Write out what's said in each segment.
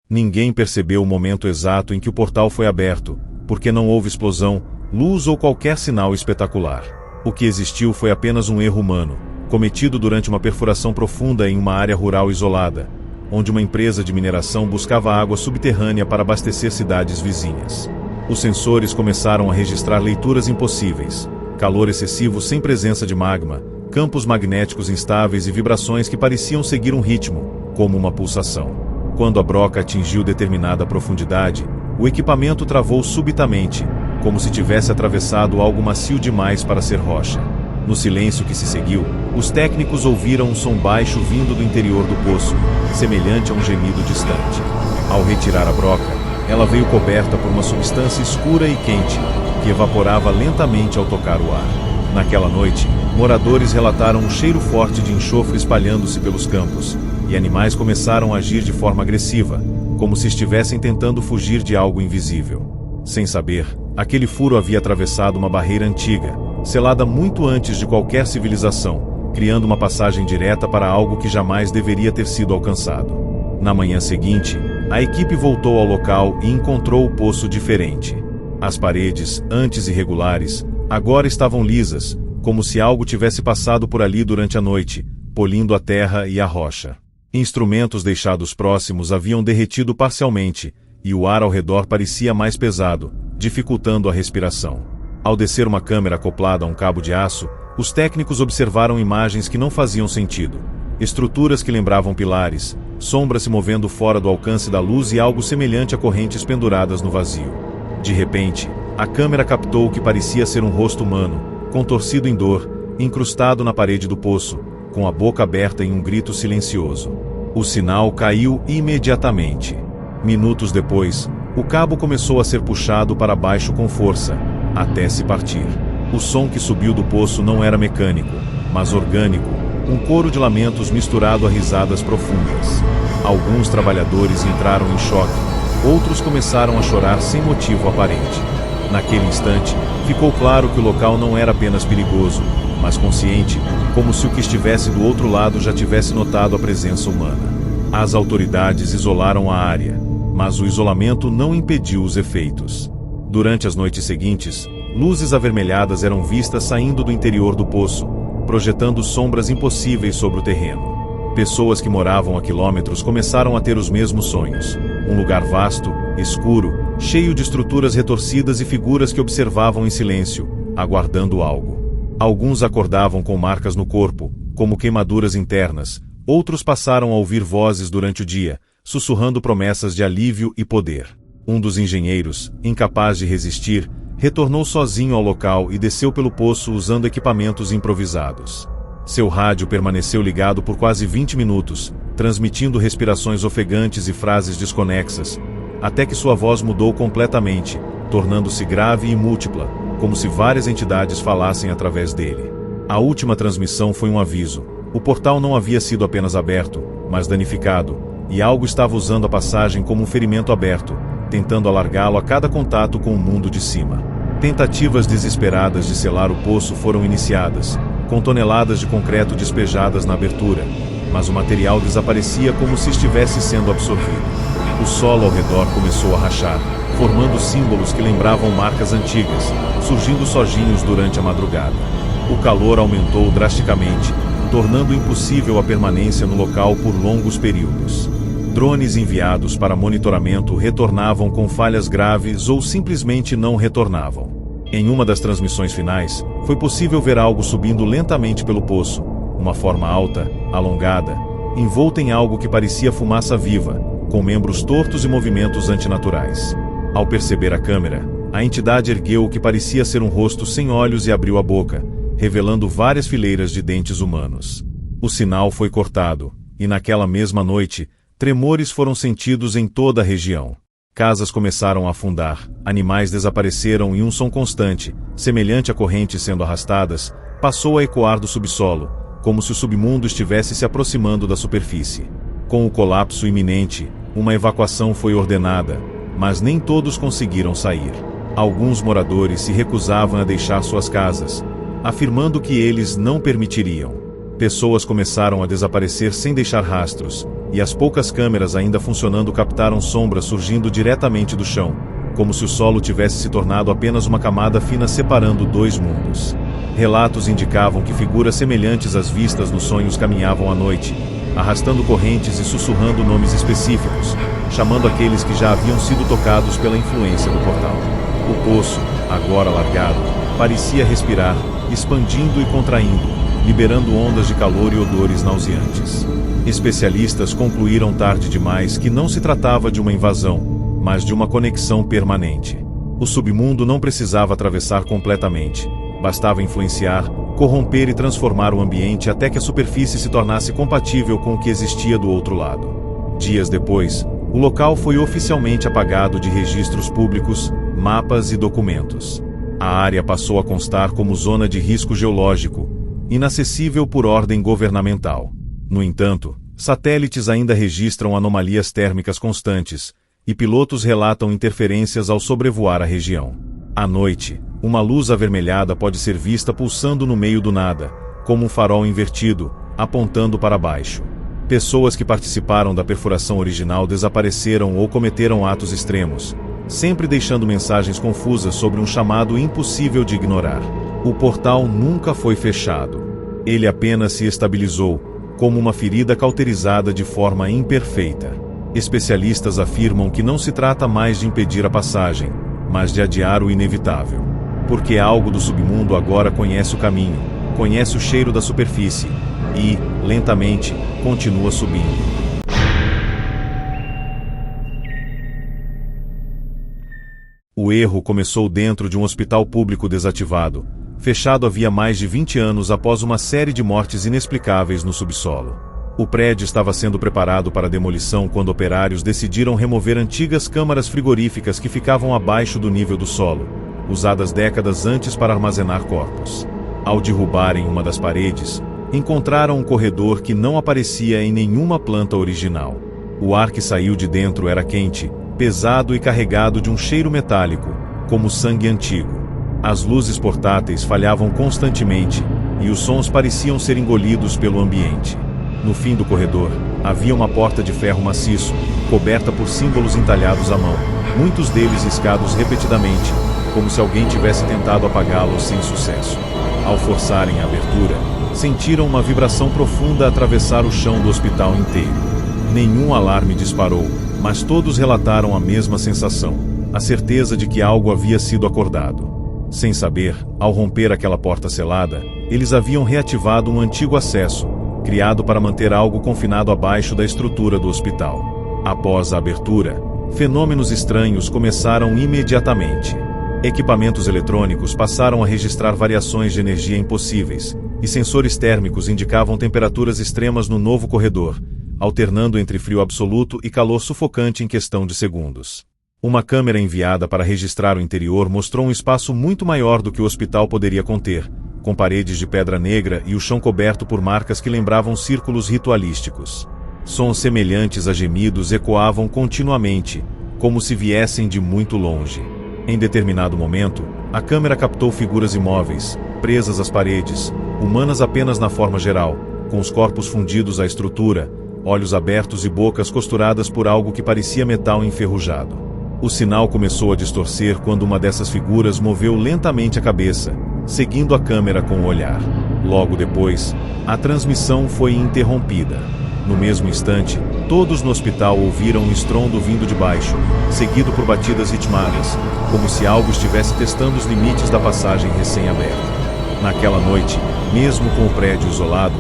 Ninguém percebeu o momento exato em que o portal foi aberto, porque não houve explosão, luz ou qualquer sinal espetacular. O que existiu foi apenas um erro humano, cometido durante uma perfuração profunda em uma área rural isolada, onde uma empresa de mineração buscava água subterrânea para abastecer cidades vizinhas. Os sensores começaram a registrar leituras impossíveis, calor excessivo sem presença de magma, campos magnéticos instáveis e vibrações que pareciam seguir um ritmo, como uma pulsação. Quando a broca atingiu determinada profundidade, o equipamento travou subitamente, como se tivesse atravessado algo macio demais para ser rocha. No silêncio que se seguiu, os técnicos ouviram um som baixo vindo do interior do poço, semelhante a um gemido distante. Ao retirar a broca, ela veio coberta por uma substância escura e quente, que evaporava lentamente ao tocar o ar. Naquela noite, moradores relataram um cheiro forte de enxofre espalhando-se pelos campos, e animais começaram a agir de forma agressiva, como se estivessem tentando fugir de algo invisível. Sem saber, aquele furo havia atravessado uma barreira antiga, selada muito antes de qualquer civilização, criando uma passagem direta para algo que jamais deveria ter sido alcançado. Na manhã seguinte, a equipe voltou ao local e encontrou o poço diferente. As paredes, antes irregulares, agora estavam lisas, como se algo tivesse passado por ali durante a noite, polindo a terra e a rocha. Instrumentos deixados próximos haviam derretido parcialmente, e o ar ao redor parecia mais pesado, dificultando a respiração. Ao descer uma câmera acoplada a um cabo de aço, os técnicos observaram imagens que não faziam sentido. Estruturas que lembravam pilares, sombras se movendo fora do alcance da luz e algo semelhante a correntes penduradas no vazio. De repente, a câmera captou o que parecia ser um rosto humano, contorcido em dor, incrustado na parede do poço, com a boca aberta em um grito silencioso. O sinal caiu imediatamente. Minutos depois, o cabo começou a ser puxado para baixo com força, até se partir. O som que subiu do poço não era mecânico, mas orgânico, um coro de lamentos misturado a risadas profundas. Alguns trabalhadores entraram em choque, outros começaram a chorar sem motivo aparente. Naquele instante, ficou claro que o local não era apenas perigoso, mas consciente, como se o que estivesse do outro lado já tivesse notado a presença humana. As autoridades isolaram a área, mas o isolamento não impediu os efeitos. Durante as noites seguintes, luzes avermelhadas eram vistas saindo do interior do poço, projetando sombras impossíveis sobre o terreno. Pessoas que moravam a quilômetros começaram a ter os mesmos sonhos. Um lugar vasto, escuro, cheio de estruturas retorcidas e figuras que observavam em silêncio, aguardando algo. Alguns acordavam com marcas no corpo, como queimaduras internas, outros passaram a ouvir vozes durante o dia, sussurrando promessas de alívio e poder. Um dos engenheiros, incapaz de resistir, retornou sozinho ao local e desceu pelo poço usando equipamentos improvisados. Seu rádio permaneceu ligado por quase 20 minutos, transmitindo respirações ofegantes e frases desconexas, até que sua voz mudou completamente, tornando-se grave e múltipla, como se várias entidades falassem através dele. A última transmissão foi um aviso. O portal não havia sido apenas aberto, mas danificado, e algo estava usando a passagem como um ferimento aberto, tentando alargá-lo a cada contato com o mundo de cima. Tentativas desesperadas de selar o poço foram iniciadas, com toneladas de concreto despejadas na abertura, mas o material desaparecia como se estivesse sendo absorvido. O solo ao redor começou a rachar, formando símbolos que lembravam marcas antigas, surgindo sojinhos durante a madrugada. O calor aumentou drasticamente, tornando impossível a permanência no local por longos períodos. Drones enviados para monitoramento retornavam com falhas graves ou simplesmente não retornavam. Em uma das transmissões finais, foi possível ver algo subindo lentamente pelo poço, uma forma alta, alongada, envolta em algo que parecia fumaça viva, com membros tortos e movimentos antinaturais. Ao perceber a câmera, a entidade ergueu o que parecia ser um rosto sem olhos e abriu a boca, revelando várias fileiras de dentes humanos. O sinal foi cortado, e naquela mesma noite, tremores foram sentidos em toda a região. Casas começaram a afundar, animais desapareceram e um som constante, semelhante a correntes sendo arrastadas, passou a ecoar do subsolo, como se o submundo estivesse se aproximando da superfície. Com o colapso iminente, uma evacuação foi ordenada, mas nem todos conseguiram sair. Alguns moradores se recusavam a deixar suas casas, afirmando que eles não permitiriam. Pessoas começaram a desaparecer sem deixar rastros, e as poucas câmeras ainda funcionando captaram sombras surgindo diretamente do chão, como se o solo tivesse se tornado apenas uma camada fina separando dois mundos. Relatos indicavam que figuras semelhantes às vistas nos sonhos caminhavam à noite, arrastando correntes e sussurrando nomes específicos, chamando aqueles que já haviam sido tocados pela influência do portal. O poço, agora largado, parecia respirar, expandindo e contraindo, liberando ondas de calor e odores nauseantes. Especialistas concluíram tarde demais que não se tratava de uma invasão, mas de uma conexão permanente. O submundo não precisava atravessar completamente, bastava influenciar, corromper e transformar o ambiente até que a superfície se tornasse compatível com o que existia do outro lado. Dias depois, o local foi oficialmente apagado de registros públicos, mapas e documentos. A área passou a constar como zona de risco geológico, inacessível por ordem governamental. No entanto, satélites ainda registram anomalias térmicas constantes, e pilotos relatam interferências ao sobrevoar a região. À noite, uma luz avermelhada pode ser vista pulsando no meio do nada, como um farol invertido, apontando para baixo. Pessoas que participaram da perfuração original desapareceram ou cometeram atos extremos, sempre deixando mensagens confusas sobre um chamado impossível de ignorar. O portal nunca foi fechado. Ele apenas se estabilizou, como uma ferida cauterizada de forma imperfeita. Especialistas afirmam que não se trata mais de impedir a passagem, mas de adiar o inevitável. Porque algo do submundo agora conhece o caminho, conhece o cheiro da superfície e, lentamente, continua subindo. O erro começou dentro de um hospital público desativado, fechado havia mais de 20 anos após uma série de mortes inexplicáveis no subsolo. O prédio estava sendo preparado para demolição quando operários decidiram remover antigas câmaras frigoríficas que ficavam abaixo do nível do solo, usadas décadas antes para armazenar corpos. Ao derrubarem uma das paredes, encontraram um corredor que não aparecia em nenhuma planta original. O ar que saiu de dentro era quente, pesado e carregado de um cheiro metálico, como sangue antigo. As luzes portáteis falhavam constantemente, e os sons pareciam ser engolidos pelo ambiente. No fim do corredor, havia uma porta de ferro maciço, coberta por símbolos entalhados à mão, muitos deles riscados repetidamente, como se alguém tivesse tentado apagá-los sem sucesso. Ao forçarem a abertura, sentiram uma vibração profunda atravessar o chão do hospital inteiro. Nenhum alarme disparou, mas todos relataram a mesma sensação, a certeza de que algo havia sido acordado. Sem saber, ao romper aquela porta selada, eles haviam reativado um antigo acesso, criado para manter algo confinado abaixo da estrutura do hospital. Após a abertura, fenômenos estranhos começaram imediatamente. Equipamentos eletrônicos passaram a registrar variações de energia impossíveis, e sensores térmicos indicavam temperaturas extremas no novo corredor, alternando entre frio absoluto e calor sufocante em questão de segundos. Uma câmera enviada para registrar o interior mostrou um espaço muito maior do que o hospital poderia conter, com paredes de pedra negra e o chão coberto por marcas que lembravam círculos ritualísticos. Sons semelhantes a gemidos ecoavam continuamente, como se viessem de muito longe. Em determinado momento, a câmera captou figuras imóveis, presas às paredes, humanas apenas na forma geral, com os corpos fundidos à estrutura, olhos abertos e bocas costuradas por algo que parecia metal enferrujado. O sinal começou a distorcer quando uma dessas figuras moveu lentamente a cabeça, seguindo a câmera com o olhar. Logo depois, a transmissão foi interrompida. No mesmo instante, todos no hospital ouviram um estrondo vindo de baixo, seguido por batidas ritmadas, como se algo estivesse testando os limites da passagem recém-aberta. Naquela noite, mesmo com o prédio isolado,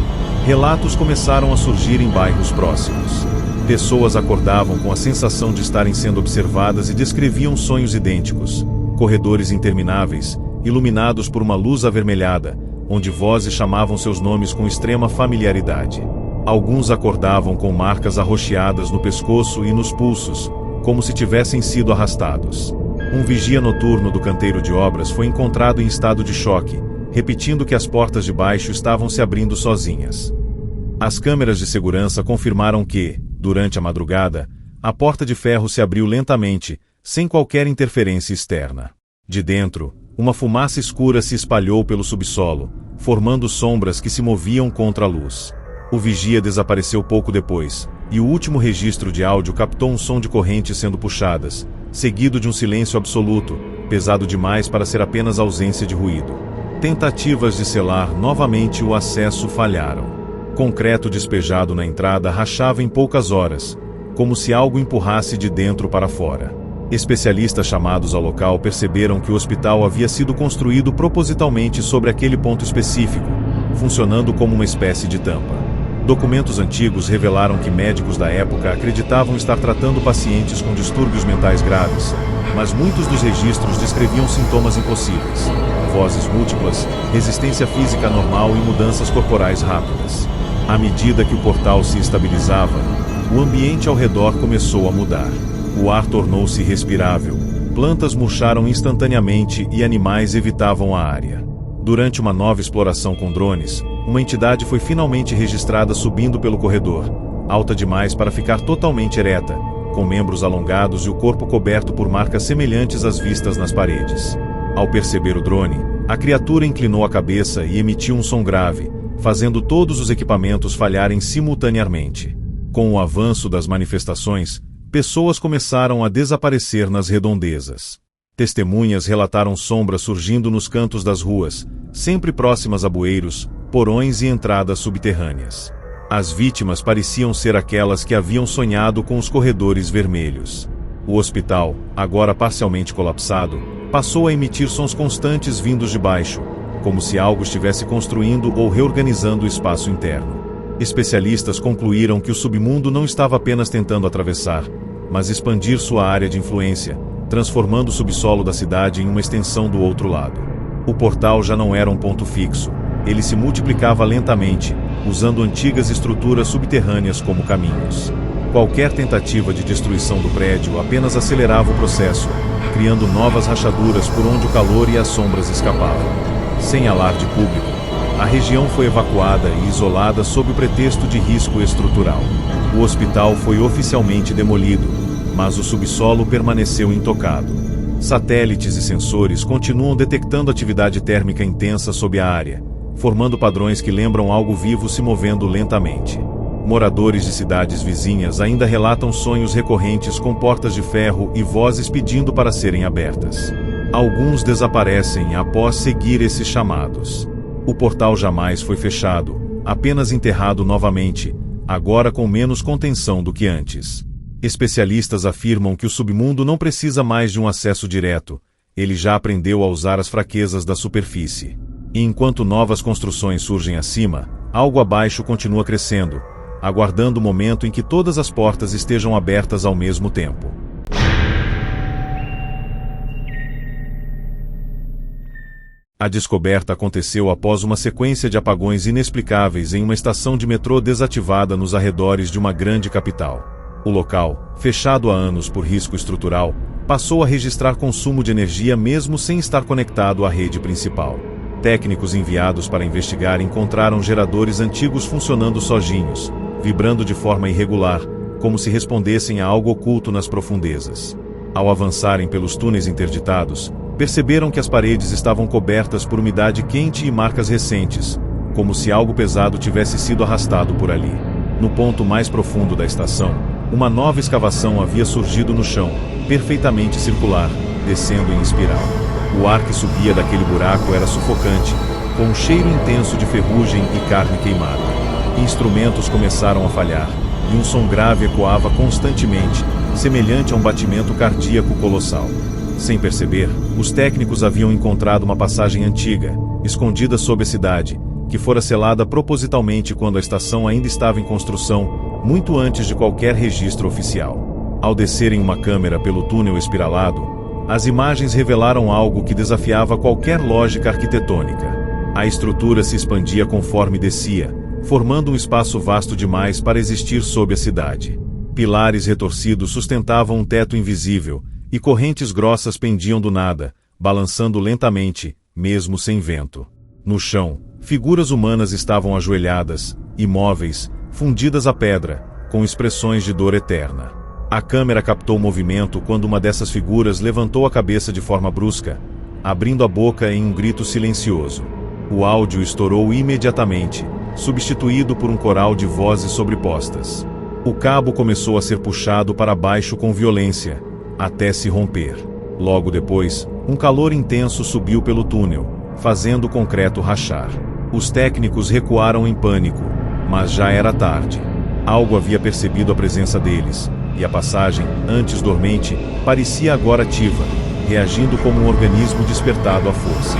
relatos começaram a surgir em bairros próximos. Pessoas acordavam com a sensação de estarem sendo observadas e descreviam sonhos idênticos, corredores intermináveis, iluminados por uma luz avermelhada, onde vozes chamavam seus nomes com extrema familiaridade. Alguns acordavam com marcas arroxeadas no pescoço e nos pulsos, como se tivessem sido arrastados. Um vigia noturno do canteiro de obras foi encontrado em estado de choque, repetindo que as portas de baixo estavam se abrindo sozinhas. As câmeras de segurança confirmaram que, durante a madrugada, a porta de ferro se abriu lentamente, sem qualquer interferência externa. De dentro, uma fumaça escura se espalhou pelo subsolo, formando sombras que se moviam contra a luz. O vigia desapareceu pouco depois, e o último registro de áudio captou um som de correntes sendo puxadas, seguido de um silêncio absoluto, pesado demais para ser apenas ausência de ruído. Tentativas de selar novamente o acesso falharam. Concreto despejado na entrada rachava em poucas horas, como se algo empurrasse de dentro para fora. Especialistas chamados ao local perceberam que o hospital havia sido construído propositalmente sobre aquele ponto específico, funcionando como uma espécie de tampa. Documentos antigos revelaram que médicos da época acreditavam estar tratando pacientes com distúrbios mentais graves, mas muitos dos registros descreviam sintomas impossíveis: vozes múltiplas, resistência física anormal e mudanças corporais rápidas. À medida que o portal se estabilizava, o ambiente ao redor começou a mudar. O ar tornou-se respirável, plantas murcharam instantaneamente e animais evitavam a área. Durante uma nova exploração com drones, uma entidade foi finalmente registrada subindo pelo corredor, alta demais para ficar totalmente ereta, com membros alongados e o corpo coberto por marcas semelhantes às vistas nas paredes. Ao perceber o drone, a criatura inclinou a cabeça e emitiu um som grave, fazendo todos os equipamentos falharem simultaneamente. Com o avanço das manifestações, pessoas começaram a desaparecer nas redondezas. Testemunhas relataram sombras surgindo nos cantos das ruas, sempre próximas a bueiros, porões e entradas subterrâneas. As vítimas pareciam ser aquelas que haviam sonhado com os corredores vermelhos. O hospital, agora parcialmente colapsado, passou a emitir sons constantes vindos de baixo, como se algo estivesse construindo ou reorganizando o espaço interno. Especialistas concluíram que o submundo não estava apenas tentando atravessar, mas expandir sua área de influência, transformando o subsolo da cidade em uma extensão do outro lado. O portal já não era um ponto fixo, ele se multiplicava lentamente, usando antigas estruturas subterrâneas como caminhos. Qualquer tentativa de destruição do prédio apenas acelerava o processo, criando novas rachaduras por onde o calor e as sombras escapavam. Sem alarde público, a região foi evacuada e isolada sob o pretexto de risco estrutural. O hospital foi oficialmente demolido, mas o subsolo permaneceu intocado. Satélites e sensores continuam detectando atividade térmica intensa sob a área, formando padrões que lembram algo vivo se movendo lentamente. Moradores de cidades vizinhas ainda relatam sonhos recorrentes com portas de ferro e vozes pedindo para serem abertas. Alguns desaparecem após seguir esses chamados. O portal jamais foi fechado, apenas enterrado novamente, agora com menos contenção do que antes. Especialistas afirmam que o submundo não precisa mais de um acesso direto, ele já aprendeu a usar as fraquezas da superfície. E enquanto novas construções surgem acima, algo abaixo continua crescendo, aguardando o momento em que todas as portas estejam abertas ao mesmo tempo. A descoberta aconteceu após uma sequência de apagões inexplicáveis em uma estação de metrô desativada nos arredores de uma grande capital. O local, fechado há anos por risco estrutural, passou a registrar consumo de energia mesmo sem estar conectado à rede principal. Técnicos enviados para investigar encontraram geradores antigos funcionando sozinhos, vibrando de forma irregular, como se respondessem a algo oculto nas profundezas. Ao avançarem pelos túneis interditados, perceberam que as paredes estavam cobertas por umidade quente e marcas recentes, como se algo pesado tivesse sido arrastado por ali. No ponto mais profundo da estação, uma nova escavação havia surgido no chão, perfeitamente circular, descendo em espiral. O ar que subia daquele buraco era sufocante, com um cheiro intenso de ferrugem e carne queimada. Instrumentos começaram a falhar, e um som grave ecoava constantemente, semelhante a um batimento cardíaco colossal. Sem perceber, os técnicos haviam encontrado uma passagem antiga, escondida sob a cidade, que fora selada propositalmente quando a estação ainda estava em construção, muito antes de qualquer registro oficial. Ao descerem uma câmera pelo túnel espiralado, as imagens revelaram algo que desafiava qualquer lógica arquitetônica. A estrutura se expandia conforme descia, formando um espaço vasto demais para existir sob a cidade. Pilares retorcidos sustentavam um teto invisível, e correntes grossas pendiam do nada, balançando lentamente, mesmo sem vento. No chão, figuras humanas estavam ajoelhadas, imóveis, fundidas à pedra, com expressões de dor eterna. A câmera captou o movimento quando uma dessas figuras levantou a cabeça de forma brusca, abrindo a boca em um grito silencioso. O áudio estourou imediatamente, substituído por um coral de vozes sobrepostas. O cabo começou a ser puxado para baixo com violência, até se romper. Logo depois, um calor intenso subiu pelo túnel, fazendo o concreto rachar. Os técnicos recuaram em pânico, mas já era tarde. Algo havia percebido a presença deles, e a passagem, antes dormente, parecia agora ativa, reagindo como um organismo despertado à força.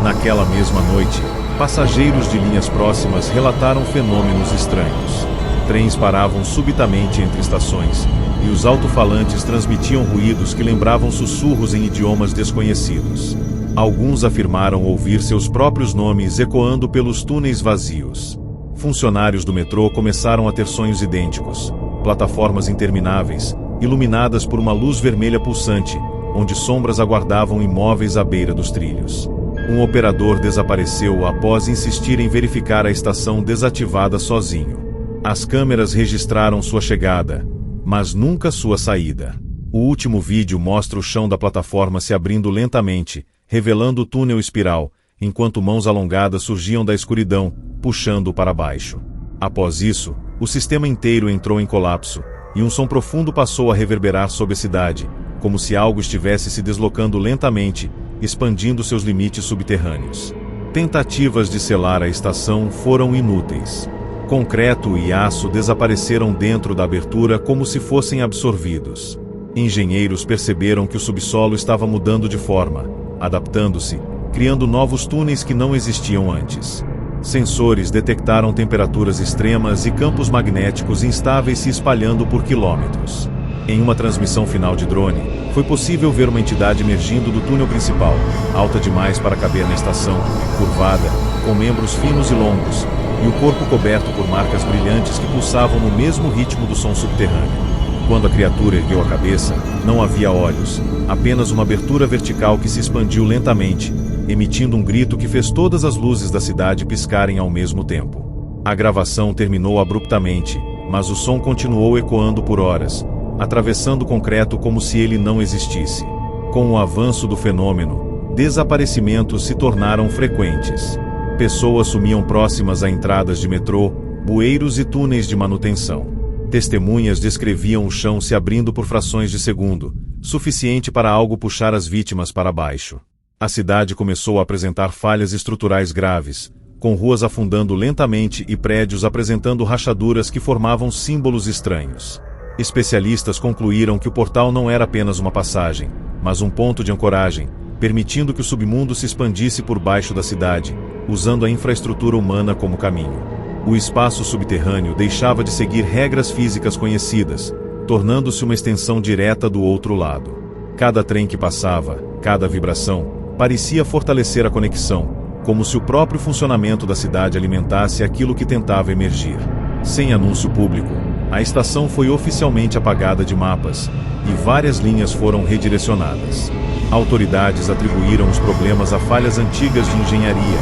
Naquela mesma noite, passageiros de linhas próximas relataram fenômenos estranhos. Trens paravam subitamente entre estações, e os alto-falantes transmitiam ruídos que lembravam sussurros em idiomas desconhecidos. Alguns afirmaram ouvir seus próprios nomes ecoando pelos túneis vazios. Funcionários do metrô começaram a ter sonhos idênticos, plataformas intermináveis, iluminadas por uma luz vermelha pulsante, onde sombras aguardavam imóveis à beira dos trilhos. Um operador desapareceu após insistir em verificar a estação desativada sozinho. As câmeras registraram sua chegada, mas nunca sua saída. O último vídeo mostra o chão da plataforma se abrindo lentamente, revelando o túnel espiral, enquanto mãos alongadas surgiam da escuridão, puxando-o para baixo. Após isso, o sistema inteiro entrou em colapso, e um som profundo passou a reverberar sobre a cidade, como se algo estivesse se deslocando lentamente, expandindo seus limites subterrâneos. Tentativas de selar a estação foram inúteis. Concreto e aço desapareceram dentro da abertura como se fossem absorvidos. Engenheiros perceberam que o subsolo estava mudando de forma, adaptando-se, criando novos túneis que não existiam antes. Sensores detectaram temperaturas extremas e campos magnéticos instáveis se espalhando por quilômetros. Em uma transmissão final de drone, foi possível ver uma entidade emergindo do túnel principal, alta demais para caber na estação, curvada, com membros finos e longos, e o corpo coberto por marcas brilhantes que pulsavam no mesmo ritmo do som subterrâneo. Quando a criatura ergueu a cabeça, não havia olhos, apenas uma abertura vertical que se expandiu lentamente, emitindo um grito que fez todas as luzes da cidade piscarem ao mesmo tempo. A gravação terminou abruptamente, mas o som continuou ecoando por horas, atravessando o concreto como se ele não existisse. Com o avanço do fenômeno, desaparecimentos se tornaram frequentes. Pessoas sumiam próximas a entradas de metrô, bueiros e túneis de manutenção. Testemunhas descreviam o chão se abrindo por frações de segundo, suficiente para algo puxar as vítimas para baixo. A cidade começou a apresentar falhas estruturais graves, com ruas afundando lentamente e prédios apresentando rachaduras que formavam símbolos estranhos. Especialistas concluíram que o portal não era apenas uma passagem, mas um ponto de ancoragem, permitindo que o submundo se expandisse por baixo da cidade, usando a infraestrutura humana como caminho. O espaço subterrâneo deixava de seguir regras físicas conhecidas, tornando-se uma extensão direta do outro lado. Cada trem que passava, cada vibração, parecia fortalecer a conexão, como se o próprio funcionamento da cidade alimentasse aquilo que tentava emergir. Sem anúncio público, a estação foi oficialmente apagada de mapas, e várias linhas foram redirecionadas. Autoridades atribuíram os problemas a falhas antigas de engenharia,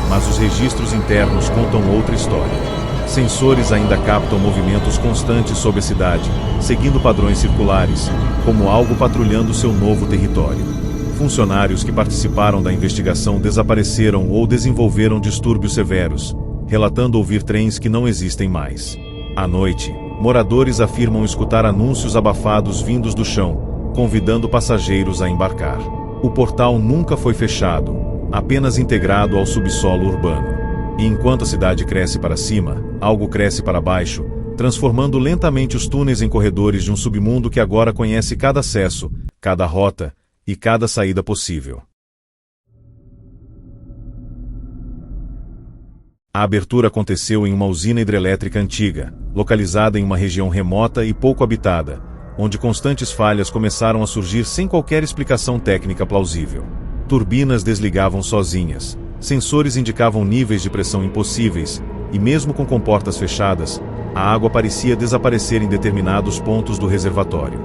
mas os registros internos contam outra história. Sensores ainda captam movimentos constantes sobre a cidade, seguindo padrões circulares, como algo patrulhando seu novo território. Funcionários que participaram da investigação desapareceram ou desenvolveram distúrbios severos, relatando ouvir trens que não existem mais. À noite, moradores afirmam escutar anúncios abafados vindos do chão, convidando passageiros a embarcar. O portal nunca foi fechado, apenas integrado ao subsolo urbano. E enquanto a cidade cresce para cima, algo cresce para baixo, transformando lentamente os túneis em corredores de um submundo que agora conhece cada acesso, cada rota e cada saída possível. A abertura aconteceu em uma usina hidrelétrica antiga, localizada em uma região remota e pouco habitada, onde constantes falhas começaram a surgir sem qualquer explicação técnica plausível. Turbinas desligavam sozinhas, sensores indicavam níveis de pressão impossíveis, e mesmo com comportas fechadas, a água parecia desaparecer em determinados pontos do reservatório.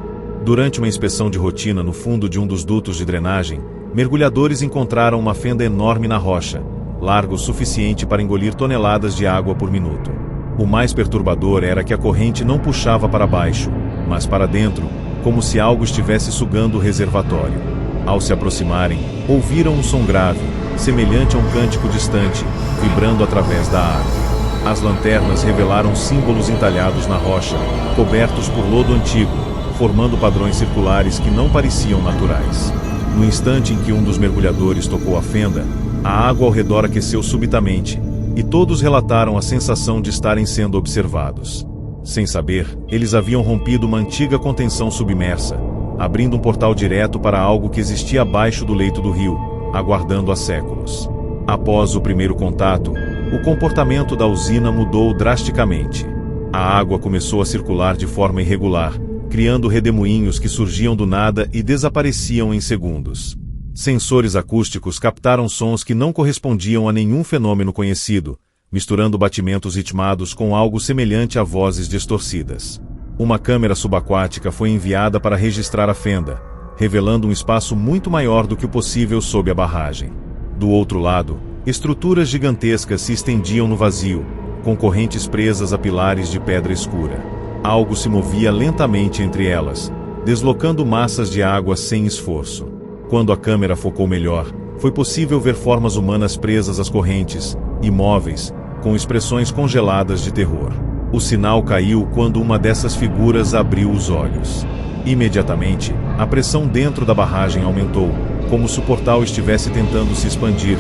Durante uma inspeção de rotina no fundo de um dos dutos de drenagem, mergulhadores encontraram uma fenda enorme na rocha, largo o suficiente para engolir toneladas de água por minuto. O mais perturbador era que a corrente não puxava para baixo, mas para dentro, como se algo estivesse sugando o reservatório. Ao se aproximarem, ouviram um som grave, semelhante a um cântico distante, vibrando através da água. As lanternas revelaram símbolos entalhados na rocha, cobertos por lodo antigo, formando padrões circulares que não pareciam naturais. No instante em que um dos mergulhadores tocou a fenda, a água ao redor aqueceu subitamente, e todos relataram a sensação de estarem sendo observados. Sem saber, eles haviam rompido uma antiga contenção submersa, abrindo um portal direto para algo que existia abaixo do leito do rio, aguardando há séculos. Após o primeiro contato, o comportamento da usina mudou drasticamente. A água começou a circular de forma irregular, criando redemoinhos que surgiam do nada e desapareciam em segundos. Sensores acústicos captaram sons que não correspondiam a nenhum fenômeno conhecido, misturando batimentos ritmados com algo semelhante a vozes distorcidas. Uma câmera subaquática foi enviada para registrar a fenda, revelando um espaço muito maior do que o possível sob a barragem. Do outro lado, estruturas gigantescas se estendiam no vazio, com correntes presas a pilares de pedra escura. Algo se movia lentamente entre elas, deslocando massas de água sem esforço. Quando a câmera focou melhor, foi possível ver formas humanas presas às correntes, imóveis, com expressões congeladas de terror. O sinal caiu quando uma dessas figuras abriu os olhos. Imediatamente, a pressão dentro da barragem aumentou, como se o portal estivesse tentando se expandir,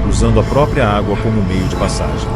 usando a própria água como meio de passagem.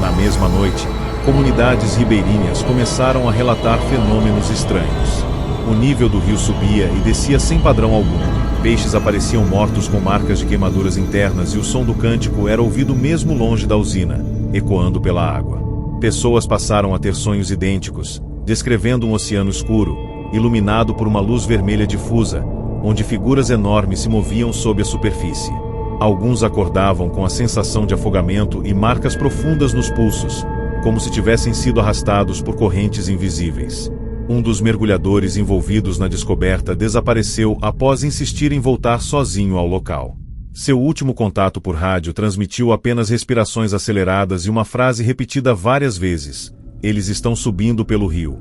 Na mesma noite, comunidades ribeirinhas começaram a relatar fenômenos estranhos. O nível do rio subia e descia sem padrão algum. Peixes apareciam mortos com marcas de queimaduras internas e o som do cântico era ouvido mesmo longe da usina, ecoando pela água. Pessoas passaram a ter sonhos idênticos, descrevendo um oceano escuro, iluminado por uma luz vermelha difusa, onde figuras enormes se moviam sob a superfície. Alguns acordavam com a sensação de afogamento e marcas profundas nos pulsos, como se tivessem sido arrastados por correntes invisíveis. Um dos mergulhadores envolvidos na descoberta desapareceu após insistir em voltar sozinho ao local. Seu último contato por rádio transmitiu apenas respirações aceleradas e uma frase repetida várias vezes: "Eles estão subindo pelo rio."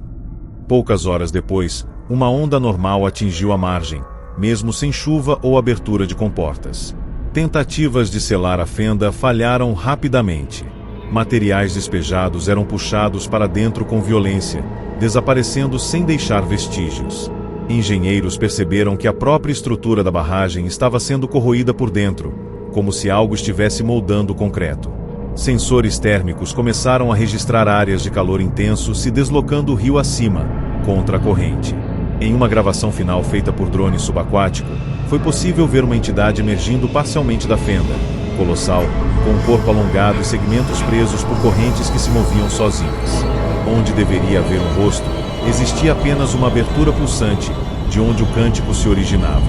Poucas horas depois, uma onda normal atingiu a margem, mesmo sem chuva ou abertura de comportas. Tentativas de selar a fenda falharam rapidamente. Materiais despejados eram puxados para dentro com violência, desaparecendo sem deixar vestígios. Engenheiros perceberam que a própria estrutura da barragem estava sendo corroída por dentro, como se algo estivesse moldando o concreto. Sensores térmicos começaram a registrar áreas de calor intenso se deslocando o rio acima, contra a corrente. Em uma gravação final feita por drone subaquático, foi possível ver uma entidade emergindo parcialmente da fenda, colossal, com um corpo alongado e segmentos presos por correntes que se moviam sozinhas. Onde deveria haver um rosto, existia apenas uma abertura pulsante, de onde o cântico se originava.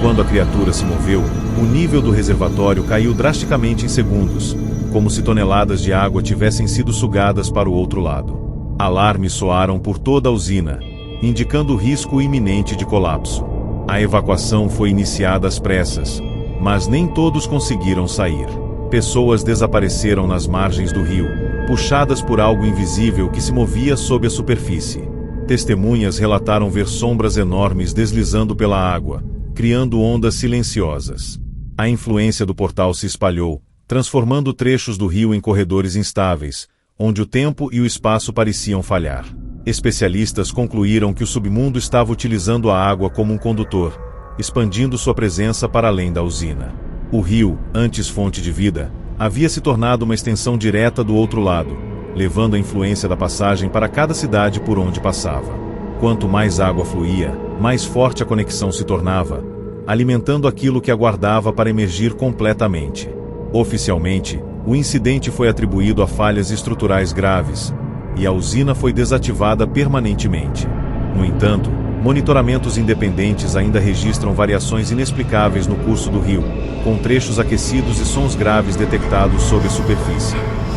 Quando a criatura se moveu, o nível do reservatório caiu drasticamente em segundos, como se toneladas de água tivessem sido sugadas para o outro lado. Alarmes soaram por toda a usina, indicando o risco iminente de colapso. A evacuação foi iniciada às pressas, mas nem todos conseguiram sair. Pessoas desapareceram nas margens do rio, puxadas por algo invisível que se movia sob a superfície. Testemunhas relataram ver sombras enormes deslizando pela água, criando ondas silenciosas. A influência do portal se espalhou, transformando trechos do rio em corredores instáveis, onde o tempo e o espaço pareciam falhar. Especialistas concluíram que o submundo estava utilizando a água como um condutor, expandindo sua presença para além da usina. O rio, antes fonte de vida, havia se tornado uma extensão direta do outro lado, levando a influência da passagem para cada cidade por onde passava. Quanto mais água fluía, mais forte a conexão se tornava, alimentando aquilo que aguardava para emergir completamente. Oficialmente, o incidente foi atribuído a falhas estruturais graves, e a usina foi desativada permanentemente. No entanto, monitoramentos independentes ainda registram variações inexplicáveis no curso do rio, com trechos aquecidos e sons graves detectados sob a superfície.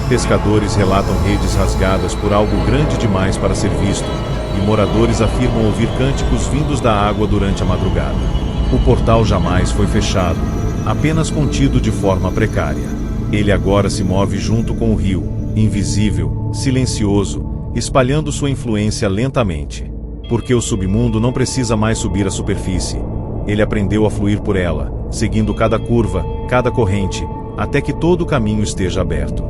Pescadores relatam redes rasgadas por algo grande demais para ser visto, e moradores afirmam ouvir cânticos vindos da água durante a madrugada. O portal jamais foi fechado, apenas contido de forma precária. Ele agora se move junto com o rio, invisível, silencioso, espalhando sua influência lentamente. Porque o submundo não precisa mais subir à superfície. Ele aprendeu a fluir por ela, seguindo cada curva, cada corrente, até que todo o caminho esteja aberto.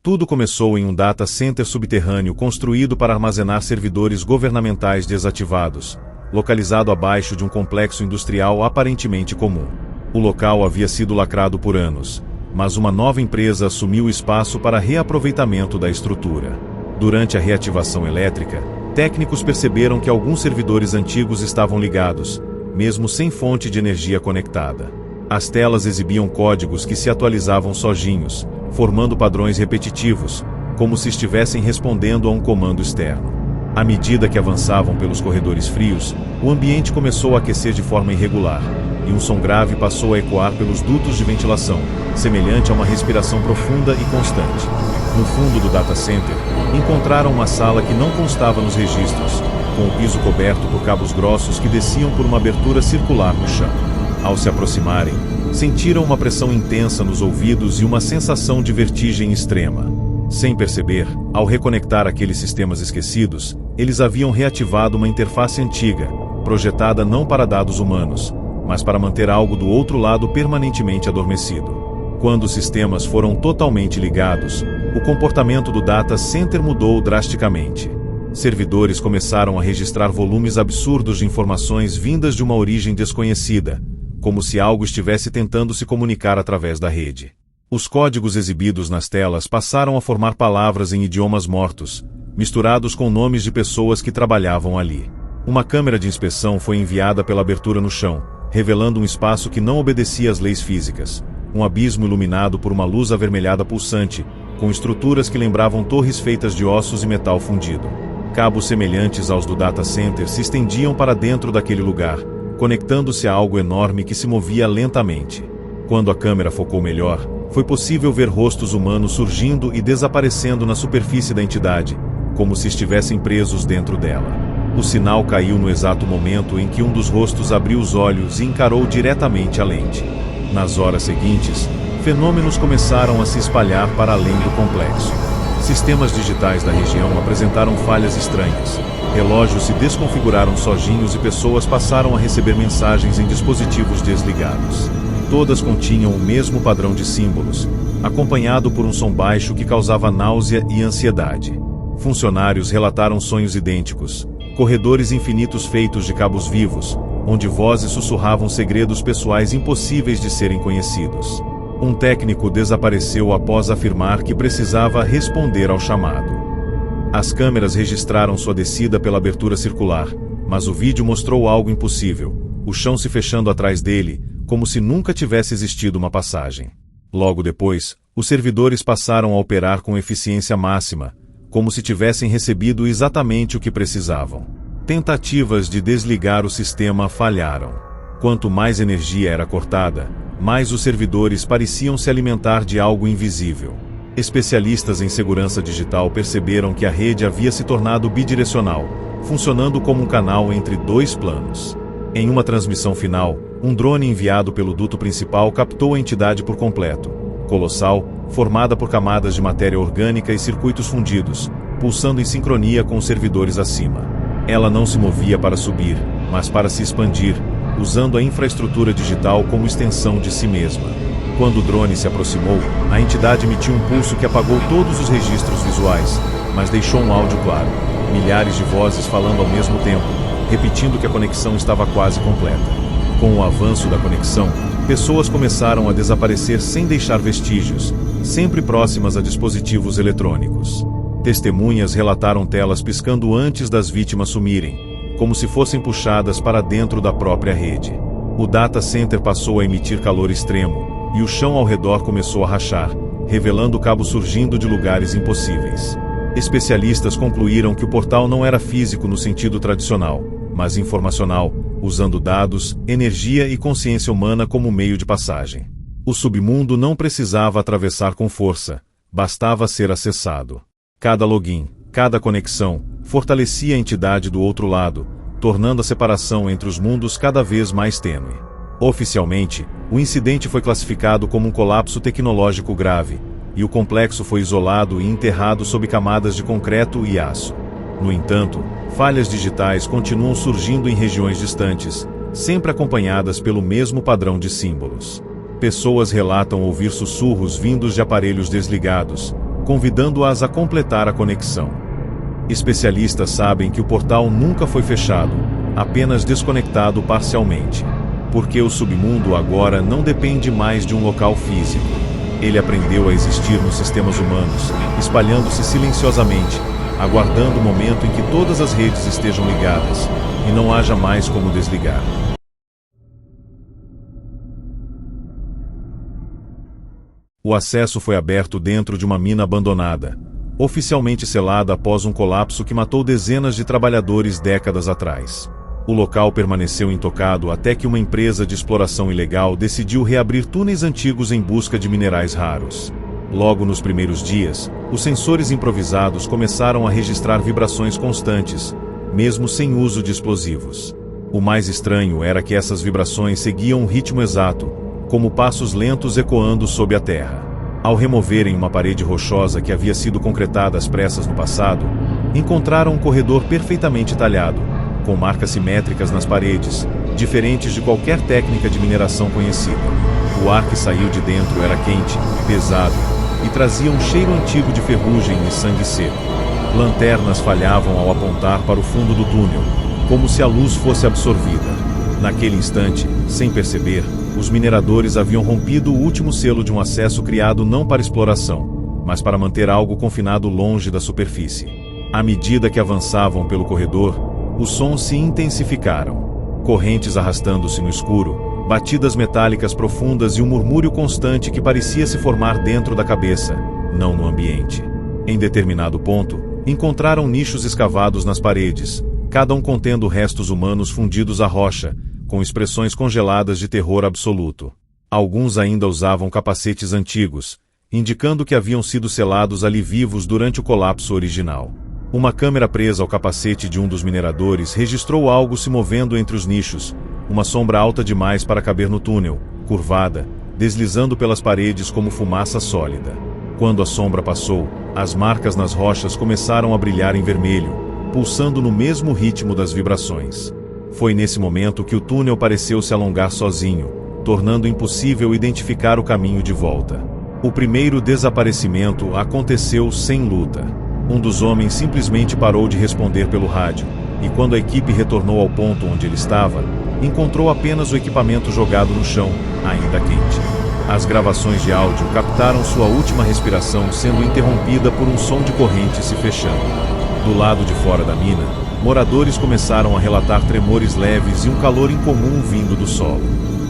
Tudo começou em um data center subterrâneo construído para armazenar servidores governamentais desativados, localizado abaixo de um complexo industrial aparentemente comum. O local havia sido lacrado por anos, mas uma nova empresa assumiu o espaço para reaproveitamento da estrutura. Durante a reativação elétrica, técnicos perceberam que alguns servidores antigos estavam ligados, mesmo sem fonte de energia conectada. As telas exibiam códigos que se atualizavam sozinhos, formando padrões repetitivos, como se estivessem respondendo a um comando externo. À medida que avançavam pelos corredores frios, o ambiente começou a aquecer de forma irregular, e um som grave passou a ecoar pelos dutos de ventilação, semelhante a uma respiração profunda e constante. No fundo do data center, encontraram uma sala que não constava nos registros, com o piso coberto por cabos grossos que desciam por uma abertura circular no chão. Ao se aproximarem, sentiram uma pressão intensa nos ouvidos e uma sensação de vertigem extrema. Sem perceber, ao reconectar aqueles sistemas esquecidos, eles haviam reativado uma interface antiga, projetada não para dados humanos, mas para manter algo do outro lado permanentemente adormecido. Quando os sistemas foram totalmente ligados, o comportamento do data center mudou drasticamente. Servidores começaram a registrar volumes absurdos de informações vindas de uma origem desconhecida, como se algo estivesse tentando se comunicar através da rede. Os códigos exibidos nas telas passaram a formar palavras em idiomas mortos, misturados com nomes de pessoas que trabalhavam ali. Uma câmera de inspeção foi enviada pela abertura no chão, revelando um espaço que não obedecia às leis físicas, um abismo iluminado por uma luz avermelhada pulsante, com estruturas que lembravam torres feitas de ossos e metal fundido. Cabos semelhantes aos do data center se estendiam para dentro daquele lugar, conectando-se a algo enorme que se movia lentamente. Quando a câmera focou melhor, foi possível ver rostos humanos surgindo e desaparecendo na superfície da entidade, como se estivessem presos dentro dela. O sinal caiu no exato momento em que um dos rostos abriu os olhos e encarou diretamente a lente. Nas horas seguintes, fenômenos começaram a se espalhar para além do complexo. Sistemas digitais da região apresentaram falhas estranhas. Relógios se desconfiguraram sozinhos e pessoas passaram a receber mensagens em dispositivos desligados. Todas continham o mesmo padrão de símbolos, acompanhado por um som baixo que causava náusea e ansiedade. Funcionários relataram sonhos idênticos, corredores infinitos feitos de cabos vivos, onde vozes sussurravam segredos pessoais impossíveis de serem conhecidos. Um técnico desapareceu após afirmar que precisava responder ao chamado. As câmeras registraram sua descida pela abertura circular, mas o vídeo mostrou algo impossível, o chão se fechando atrás dele, como se nunca tivesse existido uma passagem. Logo depois, os servidores passaram a operar com eficiência máxima, como se tivessem recebido exatamente o que precisavam. Tentativas de desligar o sistema falharam. Quanto mais energia era cortada, mais os servidores pareciam se alimentar de algo invisível. Especialistas em segurança digital perceberam que a rede havia se tornado bidirecional, funcionando como um canal entre dois planos. Em uma transmissão final, um drone enviado pelo duto principal captou a entidade por completo, colossal, formada por camadas de matéria orgânica e circuitos fundidos, pulsando em sincronia com os servidores acima. Ela não se movia para subir, mas para se expandir, usando a infraestrutura digital como extensão de si mesma. Quando o drone se aproximou, a entidade emitiu um pulso que apagou todos os registros visuais, mas deixou um áudio claro, milhares de vozes falando ao mesmo tempo, repetindo que a conexão estava quase completa. Com o avanço da conexão, pessoas começaram a desaparecer sem deixar vestígios, sempre próximas a dispositivos eletrônicos. Testemunhas relataram telas piscando antes das vítimas sumirem, como se fossem puxadas para dentro da própria rede. O data center passou a emitir calor extremo, e o chão ao redor começou a rachar, revelando cabos surgindo de lugares impossíveis. Especialistas concluíram que o portal não era físico no sentido tradicional, mas informacional, usando dados, energia e consciência humana como meio de passagem. O submundo não precisava atravessar com força, bastava ser acessado. Cada login, cada conexão, fortalecia a entidade do outro lado, tornando a separação entre os mundos cada vez mais tênue. Oficialmente, o incidente foi classificado como um colapso tecnológico grave, e o complexo foi isolado e enterrado sob camadas de concreto e aço. No entanto, falhas digitais continuam surgindo em regiões distantes, sempre acompanhadas pelo mesmo padrão de símbolos. Pessoas relatam ouvir sussurros vindos de aparelhos desligados, convidando-as a completar a conexão. Especialistas sabem que o portal nunca foi fechado, apenas desconectado parcialmente. Porque o submundo agora não depende mais de um local físico. Ele aprendeu a existir nos sistemas humanos, espalhando-se silenciosamente, aguardando o momento em que todas as redes estejam ligadas, e não haja mais como desligar. O acesso foi aberto dentro de uma mina abandonada, oficialmente selada após um colapso que matou dezenas de trabalhadores décadas atrás. O local permaneceu intocado até que uma empresa de exploração ilegal decidiu reabrir túneis antigos em busca de minerais raros. Logo nos primeiros dias, os sensores improvisados começaram a registrar vibrações constantes, mesmo sem uso de explosivos. O mais estranho era que essas vibrações seguiam um ritmo exato, como passos lentos ecoando sob a terra. Ao removerem uma parede rochosa que havia sido concretada às pressas no passado, encontraram um corredor perfeitamente talhado, com marcas simétricas nas paredes, diferentes de qualquer técnica de mineração conhecida. O ar que saiu de dentro era quente, pesado, e trazia um cheiro antigo de ferrugem e sangue seco. Lanternas falhavam ao apontar para o fundo do túnel, como se a luz fosse absorvida. Naquele instante, sem perceber, os mineradores haviam rompido o último selo de um acesso criado não para exploração, mas para manter algo confinado longe da superfície. À medida que avançavam pelo corredor, os sons se intensificaram. Correntes arrastando-se no escuro, batidas metálicas profundas e um murmúrio constante que parecia se formar dentro da cabeça, não no ambiente. Em determinado ponto, encontraram nichos escavados nas paredes, cada um contendo restos humanos fundidos à rocha, com expressões congeladas de terror absoluto. Alguns ainda usavam capacetes antigos, indicando que haviam sido selados ali vivos durante o colapso original. Uma câmera presa ao capacete de um dos mineradores registrou algo se movendo entre os nichos, uma sombra alta demais para caber no túnel, curvada, deslizando pelas paredes como fumaça sólida. Quando a sombra passou, as marcas nas rochas começaram a brilhar em vermelho, pulsando no mesmo ritmo das vibrações. Foi nesse momento que o túnel pareceu se alongar sozinho, tornando impossível identificar o caminho de volta. O primeiro desaparecimento aconteceu sem luta. Um dos homens simplesmente parou de responder pelo rádio, e quando a equipe retornou ao ponto onde ele estava, encontrou apenas o equipamento jogado no chão, ainda quente. As gravações de áudio captaram sua última respiração sendo interrompida por um som de corrente se fechando. Do lado de fora da mina, moradores começaram a relatar tremores leves e um calor incomum vindo do solo.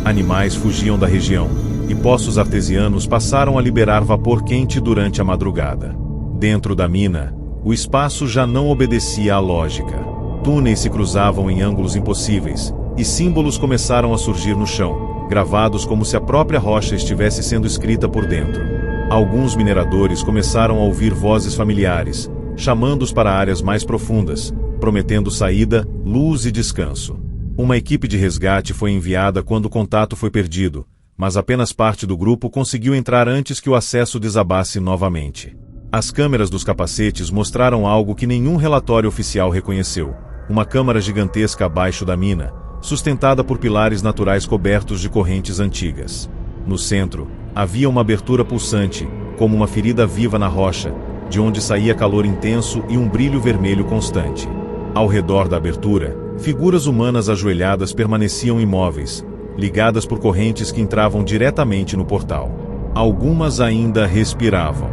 Animais fugiam da região, e poços artesianos passaram a liberar vapor quente durante a madrugada. Dentro da mina, o espaço já não obedecia à lógica. Túneis se cruzavam em ângulos impossíveis, e símbolos começaram a surgir no chão, gravados como se a própria rocha estivesse sendo escrita por dentro. Alguns mineradores começaram a ouvir vozes familiares, chamando-os para áreas mais profundas, prometendo saída, luz e descanso. Uma equipe de resgate foi enviada quando o contato foi perdido, mas apenas parte do grupo conseguiu entrar antes que o acesso desabasse novamente. As câmeras dos capacetes mostraram algo que nenhum relatório oficial reconheceu: uma câmara gigantesca abaixo da mina, sustentada por pilares naturais cobertos de correntes antigas. No centro, havia uma abertura pulsante, como uma ferida viva na rocha, de onde saía calor intenso e um brilho vermelho constante. Ao redor da abertura, figuras humanas ajoelhadas permaneciam imóveis, ligadas por correntes que entravam diretamente no portal. Algumas ainda respiravam.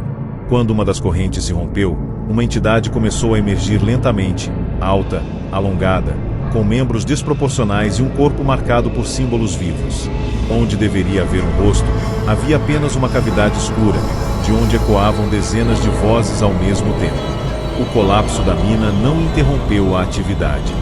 Quando uma das correntes se rompeu, uma entidade começou a emergir lentamente, alta, alongada, com membros desproporcionais e um corpo marcado por símbolos vivos. Onde deveria haver um rosto, havia apenas uma cavidade escura, de onde ecoavam dezenas de vozes ao mesmo tempo. O colapso da mina não interrompeu a atividade.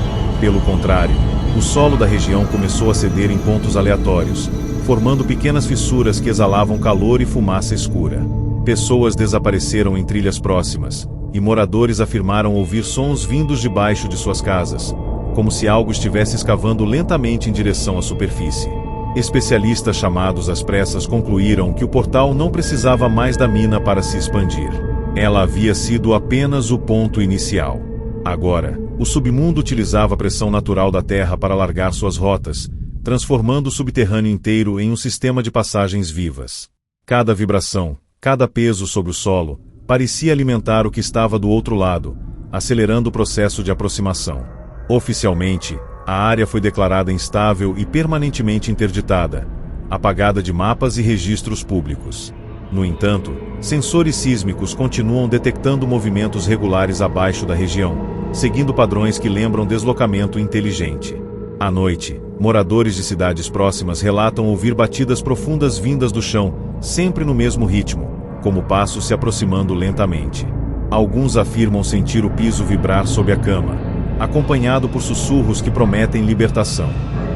Pelo contrário, o solo da região começou a ceder em pontos aleatórios, formando pequenas fissuras que exalavam calor e fumaça escura. Pessoas desapareceram em trilhas próximas, e moradores afirmaram ouvir sons vindos de baixo de suas casas, como se algo estivesse escavando lentamente em direção à superfície. Especialistas chamados às pressas concluíram que o portal não precisava mais da mina para se expandir. Ela havia sido apenas o ponto inicial. Agora, o submundo utilizava a pressão natural da Terra para alargar suas rotas, transformando o subterrâneo inteiro em um sistema de passagens vivas. Cada vibração, cada peso sobre o solo, parecia alimentar o que estava do outro lado, acelerando o processo de aproximação. Oficialmente, a área foi declarada instável e permanentemente interditada, apagada de mapas e registros públicos. No entanto, sensores sísmicos continuam detectando movimentos regulares abaixo da região, seguindo padrões que lembram deslocamento inteligente. À noite, moradores de cidades próximas relatam ouvir batidas profundas vindas do chão, sempre no mesmo ritmo, como passos se aproximando lentamente. Alguns afirmam sentir o piso vibrar sob a cama, acompanhado por sussurros que prometem libertação.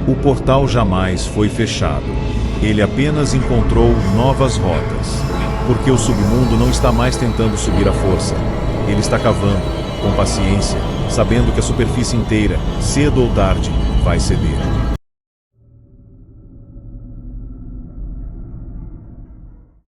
O portal jamais foi fechado. Ele apenas encontrou novas rotas. Porque o submundo não está mais tentando subir à força. Ele está cavando, com paciência, sabendo que a superfície inteira, cedo ou tarde, vai ceder.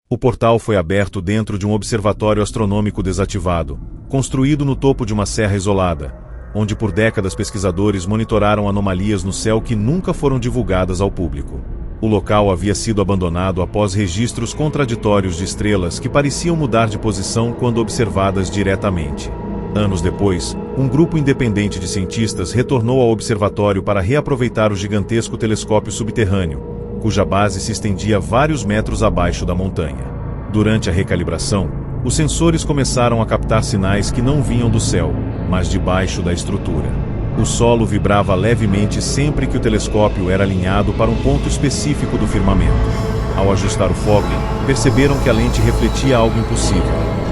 O portal foi aberto dentro de um observatório astronômico desativado, construído no topo de uma serra isolada, onde por décadas pesquisadores monitoraram anomalias no céu que nunca foram divulgadas ao público. O local havia sido abandonado após registros contraditórios de estrelas que pareciam mudar de posição quando observadas diretamente. Anos depois, um grupo independente de cientistas retornou ao observatório para reaproveitar o gigantesco telescópio subterrâneo, cuja base se estendia vários metros abaixo da montanha. Durante a recalibração, os sensores começaram a captar sinais que não vinham do céu, mas debaixo da estrutura. O solo vibrava levemente sempre que o telescópio era alinhado para um ponto específico do firmamento. Ao ajustar o foco, perceberam que a lente refletia algo impossível,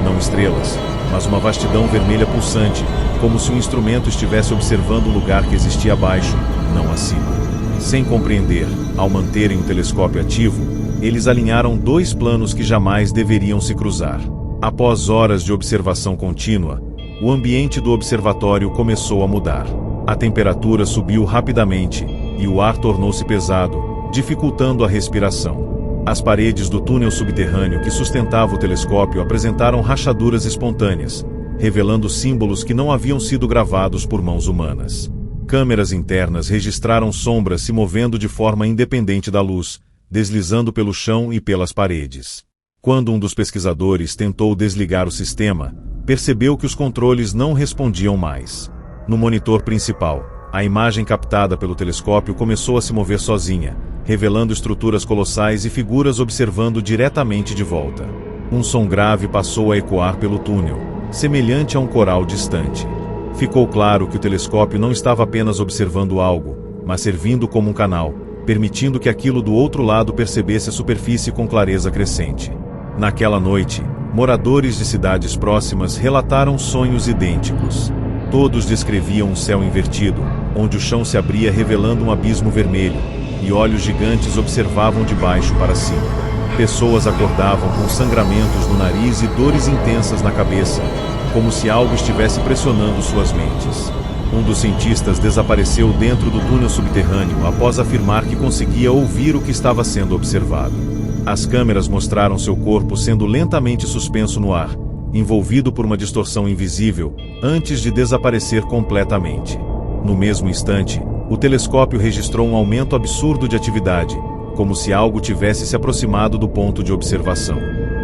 não estrelas, mas uma vastidão vermelha pulsante, como se o instrumento estivesse observando o lugar que existia abaixo, não acima. Sem compreender, ao manterem o telescópio ativo, eles alinharam dois planos que jamais deveriam se cruzar. Após horas de observação contínua, o ambiente do observatório começou a mudar. A temperatura subiu rapidamente, e o ar tornou-se pesado, dificultando a respiração. As paredes do túnel subterrâneo que sustentava o telescópio apresentaram rachaduras espontâneas, revelando símbolos que não haviam sido gravados por mãos humanas. Câmeras internas registraram sombras se movendo de forma independente da luz, deslizando pelo chão e pelas paredes. Quando um dos pesquisadores tentou desligar o sistema, percebeu que os controles não respondiam mais. No monitor principal, a imagem captada pelo telescópio começou a se mover sozinha, revelando estruturas colossais e figuras observando diretamente de volta. Um som grave passou a ecoar pelo túnel, semelhante a um coral distante. Ficou claro que o telescópio não estava apenas observando algo, mas servindo como um canal, permitindo que aquilo do outro lado percebesse a superfície com clareza crescente. Naquela noite, moradores de cidades próximas relataram sonhos idênticos. Todos descreviam um céu invertido, onde o chão se abria revelando um abismo vermelho, e olhos gigantes observavam de baixo para cima. Pessoas acordavam com sangramentos no nariz e dores intensas na cabeça, como se algo estivesse pressionando suas mentes. Um dos cientistas desapareceu dentro do túnel subterrâneo após afirmar que conseguia ouvir o que estava sendo observado. As câmeras mostraram seu corpo sendo lentamente suspenso no ar, envolvido por uma distorção invisível, antes de desaparecer completamente. No mesmo instante, o telescópio registrou um aumento absurdo de atividade, como se algo tivesse se aproximado do ponto de observação.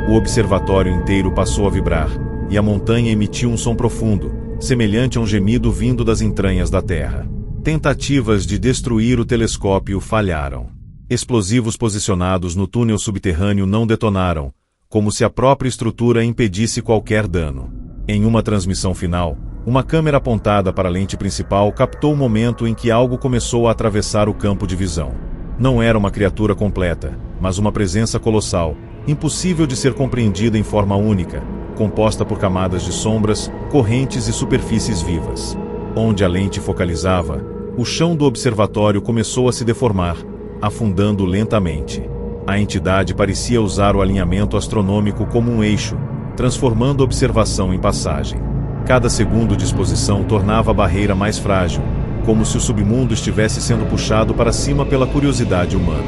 O observatório inteiro passou a vibrar, e a montanha emitiu um som profundo, semelhante a um gemido vindo das entranhas da Terra. Tentativas de destruir o telescópio falharam. Explosivos posicionados no túnel subterrâneo não detonaram, como se a própria estrutura impedisse qualquer dano. Em uma transmissão final, uma câmera apontada para a lente principal captou o momento em que algo começou a atravessar o campo de visão. Não era uma criatura completa, mas uma presença colossal, impossível de ser compreendida em forma única, composta por camadas de sombras, correntes e superfícies vivas. Onde a lente focalizava, o chão do observatório começou a se deformar, afundando lentamente. A entidade parecia usar o alinhamento astronômico como um eixo, transformando a observação em passagem. Cada segundo de exposição tornava a barreira mais frágil, como se o submundo estivesse sendo puxado para cima pela curiosidade humana.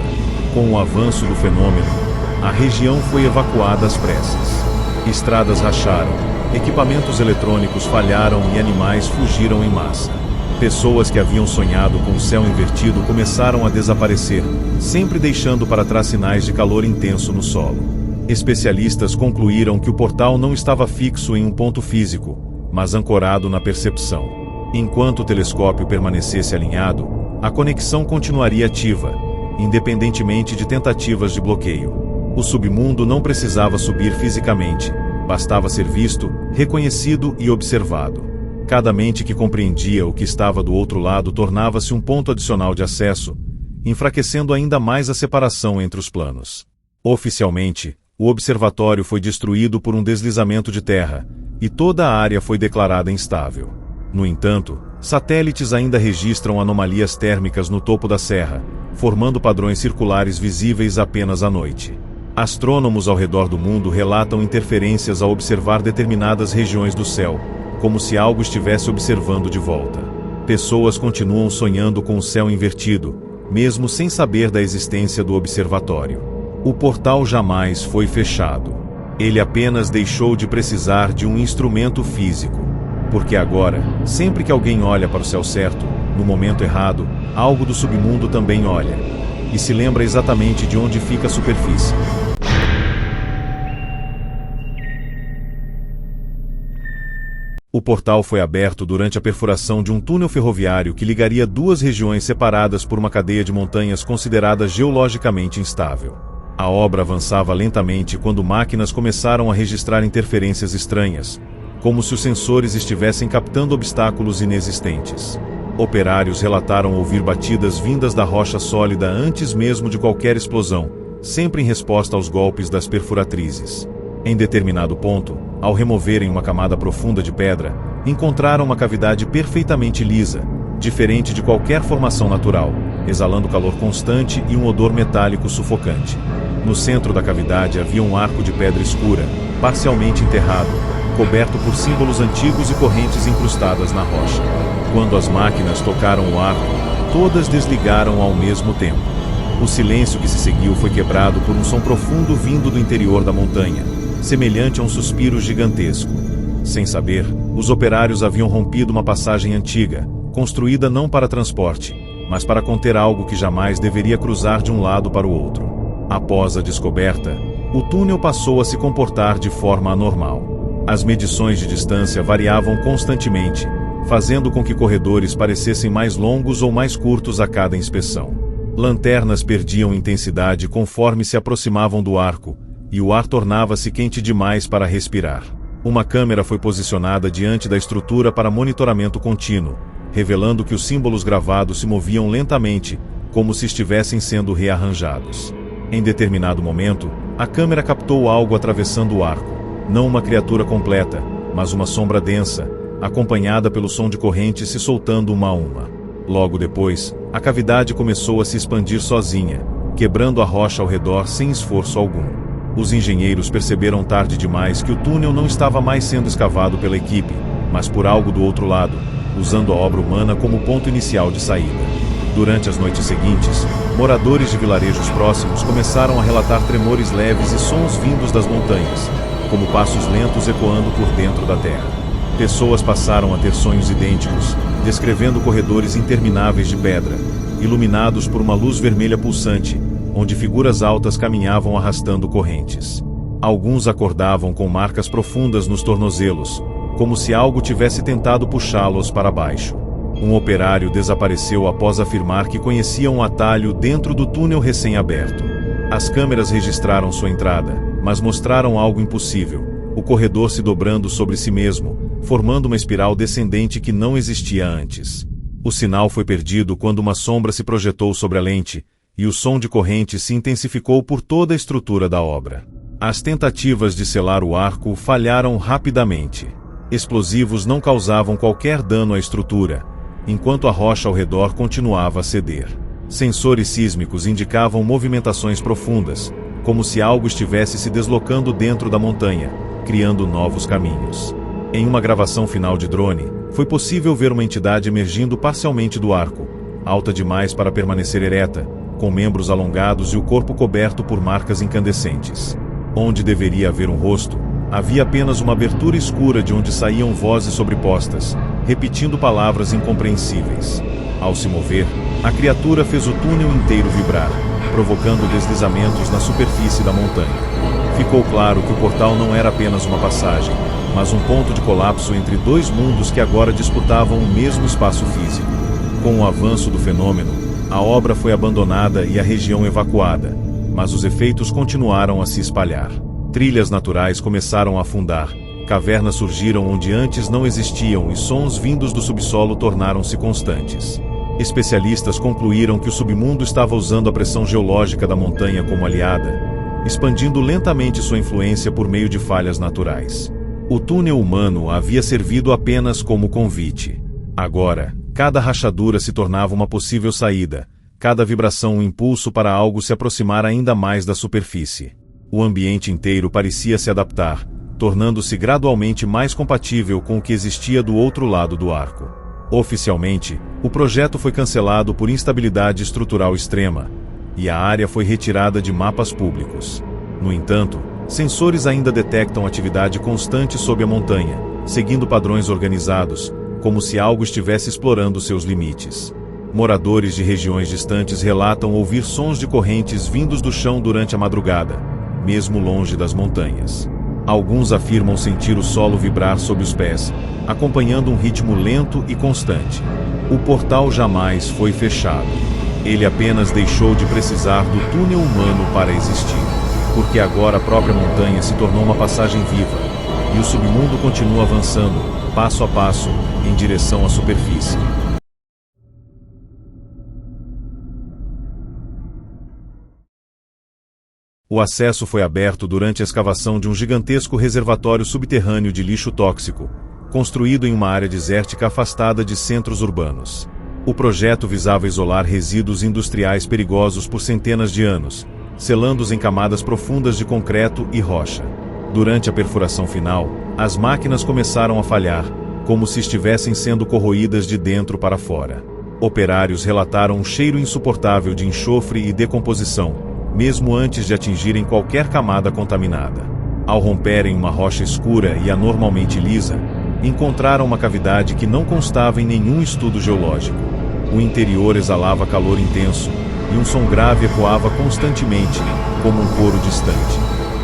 Com o avanço do fenômeno, a região foi evacuada às pressas. Estradas racharam, Equipamentos eletrônicos falharam e animais fugiram em massa. Pessoas que haviam sonhado com o céu invertido começaram a desaparecer, sempre deixando para trás sinais de calor intenso no solo. Especialistas concluíram que o portal não estava fixo em um ponto físico, mas ancorado na percepção. Enquanto o telescópio permanecesse alinhado, a conexão continuaria ativa, independentemente de tentativas de bloqueio. O submundo não precisava subir fisicamente, bastava ser visto, reconhecido e observado. Cada mente que compreendia o que estava do outro lado tornava-se um ponto adicional de acesso, enfraquecendo ainda mais a separação entre os planos. Oficialmente, o observatório foi destruído por um deslizamento de terra, e toda a área foi declarada instável. No entanto, satélites ainda registram anomalias térmicas no topo da serra, formando padrões circulares visíveis apenas à noite. Astrônomos ao redor do mundo relatam interferências ao observar determinadas regiões do céu, como se algo estivesse observando de volta. Pessoas continuam sonhando com o céu invertido, mesmo sem saber da existência do observatório. O portal jamais foi fechado. Ele apenas deixou de precisar de um instrumento físico. Porque agora, sempre que alguém olha para o céu certo, no momento errado, algo do submundo também olha. E se lembra exatamente de onde fica a superfície. O portal foi aberto durante a perfuração de um túnel ferroviário que ligaria duas regiões separadas por uma cadeia de montanhas considerada geologicamente instável. A obra avançava lentamente quando máquinas começaram a registrar interferências estranhas, como se os sensores estivessem captando obstáculos inexistentes. Operários relataram ouvir batidas vindas da rocha sólida antes mesmo de qualquer explosão, sempre em resposta aos golpes das perfuratrizes. Em determinado ponto, ao removerem uma camada profunda de pedra, encontraram uma cavidade perfeitamente lisa, diferente de qualquer formação natural, exalando calor constante e um odor metálico sufocante. No centro da cavidade havia um arco de pedra escura, parcialmente enterrado, coberto por símbolos antigos e correntes incrustadas na rocha. Quando as máquinas tocaram o arco, todas desligaram ao mesmo tempo. O silêncio que se seguiu foi quebrado por um som profundo vindo do interior da montanha, semelhante a um suspiro gigantesco. Sem saber, os operários haviam rompido uma passagem antiga, construída não para transporte, mas para conter algo que jamais deveria cruzar de um lado para o outro. Após a descoberta, o túnel passou a se comportar de forma anormal. As medições de distância variavam constantemente, fazendo com que corredores parecessem mais longos ou mais curtos a cada inspeção. Lanternas perdiam intensidade conforme se aproximavam do arco, e o ar tornava-se quente demais para respirar. Uma câmera foi posicionada diante da estrutura para monitoramento contínuo, revelando que os símbolos gravados se moviam lentamente, como se estivessem sendo rearranjados. Em determinado momento, a câmera captou algo atravessando o arco, não uma criatura completa, mas uma sombra densa, acompanhada pelo som de correntes se soltando uma a uma. Logo depois, a cavidade começou a se expandir sozinha, quebrando a rocha ao redor sem esforço algum. Os engenheiros perceberam tarde demais que o túnel não estava mais sendo escavado pela equipe, mas por algo do outro lado, usando a obra humana como ponto inicial de saída. Durante as noites seguintes, moradores de vilarejos próximos começaram a relatar tremores leves e sons vindos das montanhas, como passos lentos ecoando por dentro da terra. Pessoas passaram a ter sonhos idênticos, descrevendo corredores intermináveis de pedra, iluminados por uma luz vermelha pulsante, onde figuras altas caminhavam arrastando correntes. Alguns acordavam com marcas profundas nos tornozelos, como se algo tivesse tentado puxá-los para baixo. Um operário desapareceu após afirmar que conhecia um atalho dentro do túnel recém-aberto. As câmeras registraram sua entrada, mas mostraram algo impossível: o corredor se dobrando sobre si mesmo, formando uma espiral descendente que não existia antes. O sinal foi perdido quando uma sombra se projetou sobre a lente, e o som de corrente se intensificou por toda a estrutura da obra. As tentativas de selar o arco falharam rapidamente. Explosivos não causavam qualquer dano à estrutura, enquanto a rocha ao redor continuava a ceder. Sensores sísmicos indicavam movimentações profundas, como se algo estivesse se deslocando dentro da montanha, criando novos caminhos. Em uma gravação final de drone, foi possível ver uma entidade emergindo parcialmente do arco, alta demais para permanecer ereta, com membros alongados e o corpo coberto por marcas incandescentes. Onde deveria haver um rosto, Havia apenas uma abertura escura de onde saíam vozes sobrepostas, repetindo palavras incompreensíveis. Ao se mover, a criatura fez o túnel inteiro vibrar, provocando deslizamentos na superfície da montanha. Ficou claro que o portal não era apenas uma passagem, mas um ponto de colapso entre dois mundos que agora disputavam o mesmo espaço físico. Com o avanço do fenômeno, a obra foi abandonada e a região evacuada, mas os efeitos continuaram a se espalhar. Trilhas naturais começaram a afundar, cavernas surgiram onde antes não existiam e sons vindos do subsolo tornaram-se constantes. Especialistas concluíram que o submundo estava usando a pressão geológica da montanha como aliada, expandindo lentamente sua influência por meio de falhas naturais. O túnel humano havia servido apenas como convite. Agora, cada rachadura se tornava uma possível saída, cada vibração um impulso para algo se aproximar ainda mais da superfície. O ambiente inteiro parecia se adaptar, tornando-se gradualmente mais compatível com o que existia do outro lado do arco. Oficialmente, o projeto foi cancelado por instabilidade estrutural extrema, e a área foi retirada de mapas públicos. No entanto, sensores ainda detectam atividade constante sob a montanha, seguindo padrões organizados, como se algo estivesse explorando seus limites. Moradores de regiões distantes relatam ouvir sons de correntes vindos do chão durante a madrugada, mesmo longe das montanhas. Alguns afirmam sentir o solo vibrar sob os pés, acompanhando um ritmo lento e constante. O portal jamais foi fechado. Ele apenas deixou de precisar do túnel humano para existir, porque agora a própria montanha se tornou uma passagem viva, e o submundo continua avançando, passo a passo, em direção à superfície. O acesso foi aberto durante a escavação de um gigantesco reservatório subterrâneo de lixo tóxico, construído em uma área desértica afastada de centros urbanos. O projeto visava isolar resíduos industriais perigosos por centenas de anos, selando-os em camadas profundas de concreto e rocha. Durante a perfuração final, as máquinas começaram a falhar, como se estivessem sendo corroídas de dentro para fora. Operários relataram um cheiro insuportável de enxofre e decomposição, mesmo antes de atingirem qualquer camada contaminada. Ao romperem uma rocha escura e anormalmente lisa, encontraram uma cavidade que não constava em nenhum estudo geológico. O interior exalava calor intenso, e um som grave ecoava constantemente, como um coro distante.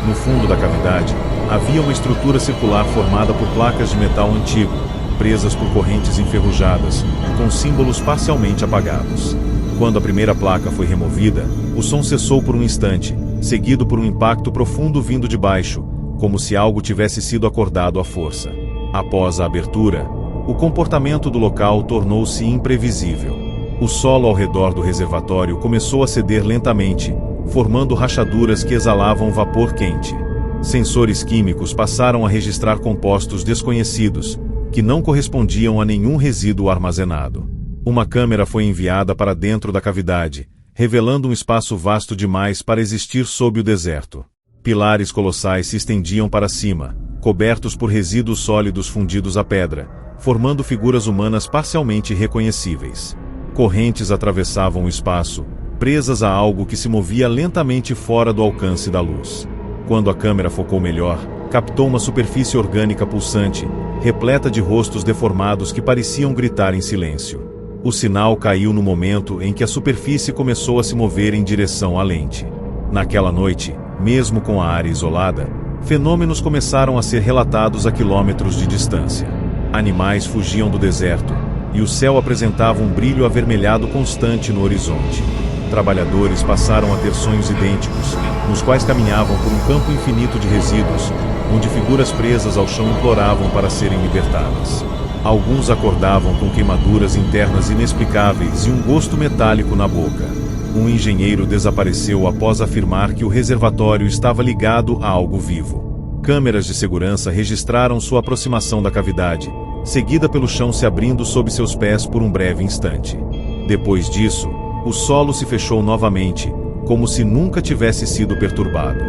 No fundo da cavidade, havia uma estrutura circular formada por placas de metal antigo, presas por correntes enferrujadas, com símbolos parcialmente apagados. Quando a primeira placa foi removida, o som cessou por um instante, seguido por um impacto profundo vindo de baixo, como se algo tivesse sido acordado à força. Após a abertura, o comportamento do local tornou-se imprevisível. O solo ao redor do reservatório começou a ceder lentamente, formando rachaduras que exalavam vapor quente. Sensores químicos passaram a registrar compostos desconhecidos, que não correspondiam a nenhum resíduo armazenado. Uma câmera foi enviada para dentro da cavidade, revelando um espaço vasto demais para existir sob o deserto. Pilares colossais se estendiam para cima, cobertos por resíduos sólidos fundidos à pedra, formando figuras humanas parcialmente reconhecíveis. Correntes atravessavam o espaço, presas a algo que se movia lentamente fora do alcance da luz. Quando a câmera focou melhor, captou uma superfície orgânica pulsante, repleta de rostos deformados que pareciam gritar em silêncio. O sinal caiu no momento em que a superfície começou a se mover em direção à lente. Naquela noite, mesmo com a área isolada, fenômenos começaram a ser relatados a quilômetros de distância. Animais fugiam do deserto, e o céu apresentava um brilho avermelhado constante no horizonte. Trabalhadores passaram a ter sonhos idênticos, nos quais caminhavam por um campo infinito de resíduos, onde figuras presas ao chão imploravam para serem libertadas. Alguns acordavam com queimaduras internas inexplicáveis e um gosto metálico na boca. Um engenheiro desapareceu após afirmar que o reservatório estava ligado a algo vivo. Câmeras de segurança registraram sua aproximação da cavidade, seguida pelo chão se abrindo sob seus pés por um breve instante. Depois disso, o solo se fechou novamente, como se nunca tivesse sido perturbado.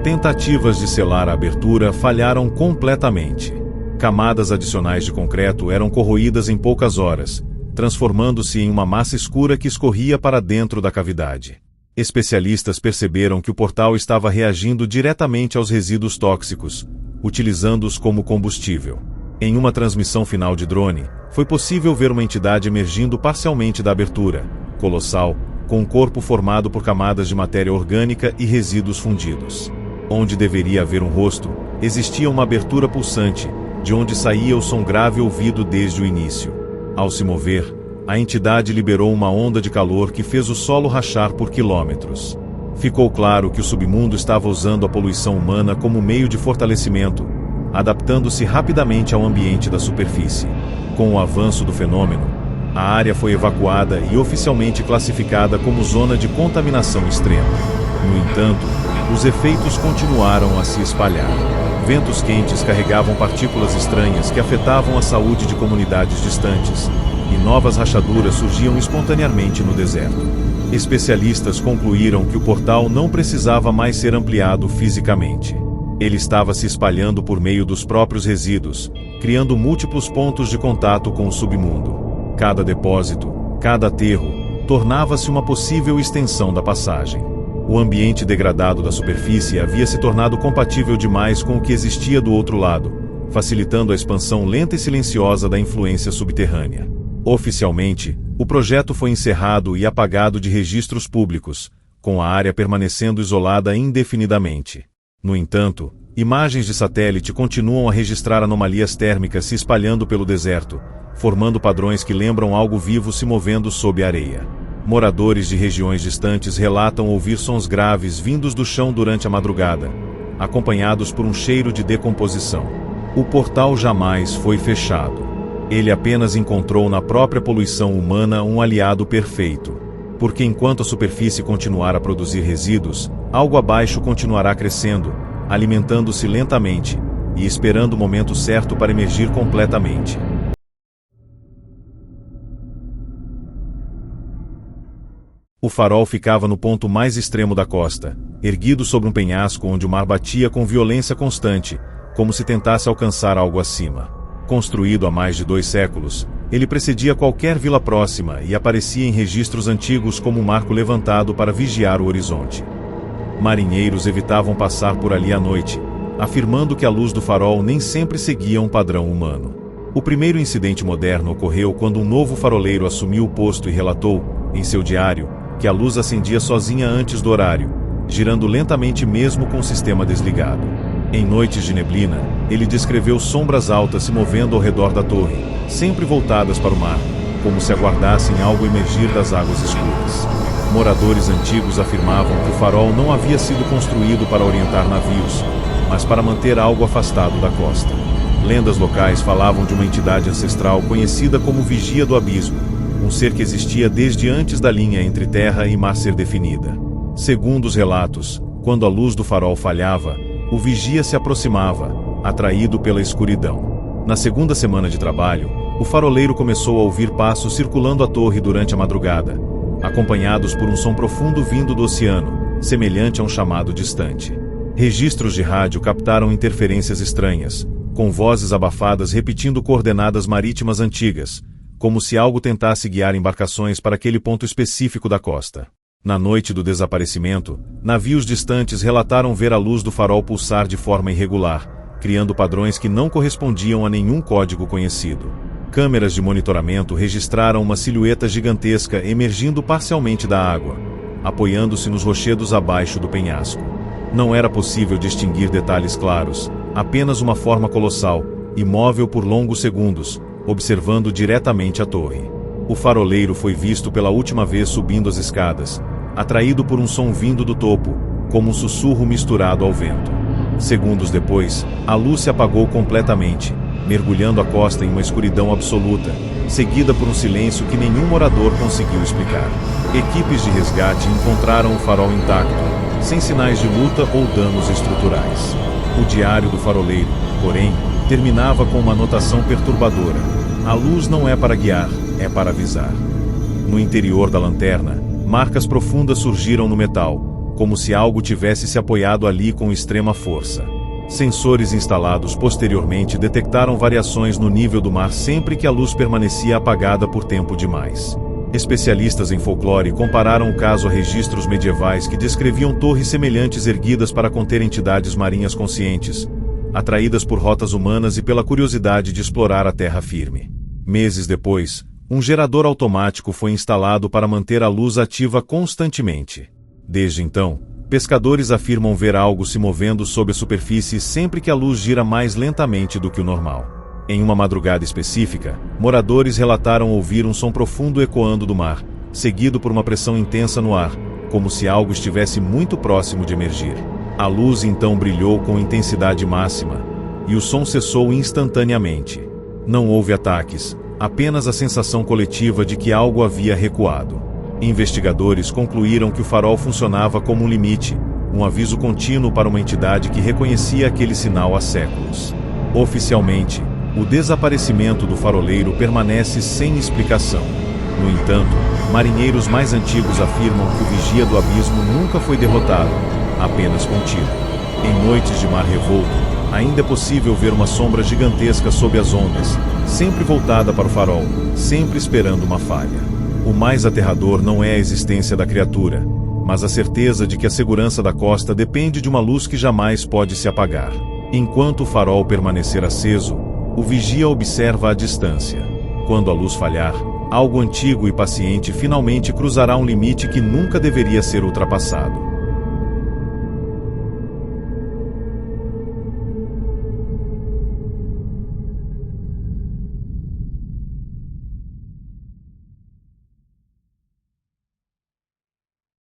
Tentativas de selar a abertura falharam completamente. Camadas adicionais de concreto eram corroídas em poucas horas, transformando-se em uma massa escura que escorria para dentro da cavidade. Especialistas perceberam que o portal estava reagindo diretamente aos resíduos tóxicos, utilizando-os como combustível. Em uma transmissão final de drone, foi possível ver uma entidade emergindo parcialmente da abertura, colossal, com um corpo formado por camadas de matéria orgânica e resíduos fundidos. Onde deveria haver um rosto, existia uma abertura pulsante, de onde saía o som grave ouvido desde o início. Ao se mover, a entidade liberou uma onda de calor que fez o solo rachar por quilômetros. Ficou claro que o submundo estava usando a poluição humana como meio de fortalecimento, adaptando-se rapidamente ao ambiente da superfície. Com o avanço do fenômeno, a área foi evacuada e oficialmente classificada como zona de contaminação extrema. No entanto, os efeitos continuaram a se espalhar. Ventos quentes carregavam partículas estranhas que afetavam a saúde de comunidades distantes, e novas rachaduras surgiam espontaneamente no deserto. Especialistas concluíram que o portal não precisava mais ser ampliado fisicamente. Ele estava se espalhando por meio dos próprios resíduos, criando múltiplos pontos de contato com o submundo. Cada depósito, cada aterro, tornava-se uma possível extensão da passagem. O ambiente degradado da superfície havia se tornado compatível demais com o que existia do outro lado, facilitando a expansão lenta e silenciosa da influência subterrânea. Oficialmente, o projeto foi encerrado e apagado de registros públicos, com a área permanecendo isolada indefinidamente. No entanto, imagens de satélite continuam a registrar anomalias térmicas se espalhando pelo deserto, formando padrões que lembram algo vivo se movendo sob a areia. Moradores de regiões distantes relatam ouvir sons graves vindos do chão durante a madrugada, acompanhados por um cheiro de decomposição. O portal jamais foi fechado. Ele apenas encontrou na própria poluição humana um aliado perfeito. Porque enquanto a superfície continuar a produzir resíduos, algo abaixo continuará crescendo, alimentando-se lentamente, e esperando o momento certo para emergir completamente. O farol ficava no ponto mais extremo da costa, erguido sobre um penhasco onde o mar batia com violência constante, como se tentasse alcançar algo acima. Construído há mais de 2 séculos, ele precedia qualquer vila próxima e aparecia em registros antigos como um marco levantado para vigiar o horizonte. Marinheiros evitavam passar por ali à noite, afirmando que a luz do farol nem sempre seguia um padrão humano. O primeiro incidente moderno ocorreu quando um novo faroleiro assumiu o posto e relatou, em seu diário, que a luz acendia sozinha antes do horário, girando lentamente mesmo com o sistema desligado. Em noites de neblina, ele descreveu sombras altas se movendo ao redor da torre, sempre voltadas para o mar, como se aguardassem algo emergir das águas escuras. Moradores antigos afirmavam que o farol não havia sido construído para orientar navios, mas para manter algo afastado da costa. Lendas locais falavam de uma entidade ancestral conhecida como Vigia do Abismo, um ser que existia desde antes da linha entre terra e mar ser definida. Segundo os relatos, quando a luz do farol falhava, o vigia se aproximava, atraído pela escuridão. Na segunda semana de trabalho, o faroleiro começou a ouvir passos circulando a torre durante a madrugada, acompanhados por um som profundo vindo do oceano, semelhante a um chamado distante. Registros de rádio captaram interferências estranhas, com vozes abafadas repetindo coordenadas marítimas antigas, como se algo tentasse guiar embarcações para aquele ponto específico da costa. Na noite do desaparecimento, navios distantes relataram ver a luz do farol pulsar de forma irregular, criando padrões que não correspondiam a nenhum código conhecido. Câmeras de monitoramento registraram uma silhueta gigantesca emergindo parcialmente da água, apoiando-se nos rochedos abaixo do penhasco. Não era possível distinguir detalhes claros, apenas uma forma colossal, imóvel por longos segundos, observando diretamente a torre. O faroleiro foi visto pela última vez subindo as escadas, atraído por um som vindo do topo, como um sussurro misturado ao vento. Segundos depois, a luz se apagou completamente, mergulhando a costa em uma escuridão absoluta, seguida por um silêncio que nenhum morador conseguiu explicar. Equipes de resgate encontraram o farol intacto, sem sinais de luta ou danos estruturais. O diário do faroleiro, porém, terminava com uma anotação perturbadora: a luz não é para guiar, é para avisar. No interior da lanterna, marcas profundas surgiram no metal, como se algo tivesse se apoiado ali com extrema força. Sensores instalados posteriormente detectaram variações no nível do mar sempre que a luz permanecia apagada por tempo demais. Especialistas em folclore compararam o caso a registros medievais que descreviam torres semelhantes erguidas para conter entidades marinhas conscientes, atraídas por rotas humanas e pela curiosidade de explorar a terra firme. Meses depois, um gerador automático foi instalado para manter a luz ativa constantemente. Desde então, pescadores afirmam ver algo se movendo sob a superfície sempre que a luz gira mais lentamente do que o normal. Em uma madrugada específica, moradores relataram ouvir um som profundo ecoando do mar, seguido por uma pressão intensa no ar, como se algo estivesse muito próximo de emergir. A luz então brilhou com intensidade máxima, e o som cessou instantaneamente. Não houve ataques, apenas a sensação coletiva de que algo havia recuado. Investigadores concluíram que o farol funcionava como um limite, um aviso contínuo para uma entidade que reconhecia aquele sinal há séculos. Oficialmente, o desaparecimento do faroleiro permanece sem explicação. No entanto, marinheiros mais antigos afirmam que o vigia do abismo nunca foi derrotado, apenas contido. Em noites de mar revolto, ainda é possível ver uma sombra gigantesca sob as ondas, sempre voltada para o farol, sempre esperando uma falha. O mais aterrador não é a existência da criatura, mas a certeza de que a segurança da costa depende de uma luz que jamais pode se apagar. Enquanto o farol permanecer aceso, o vigia observa à distância. Quando a luz falhar, algo antigo e paciente finalmente cruzará um limite que nunca deveria ser ultrapassado.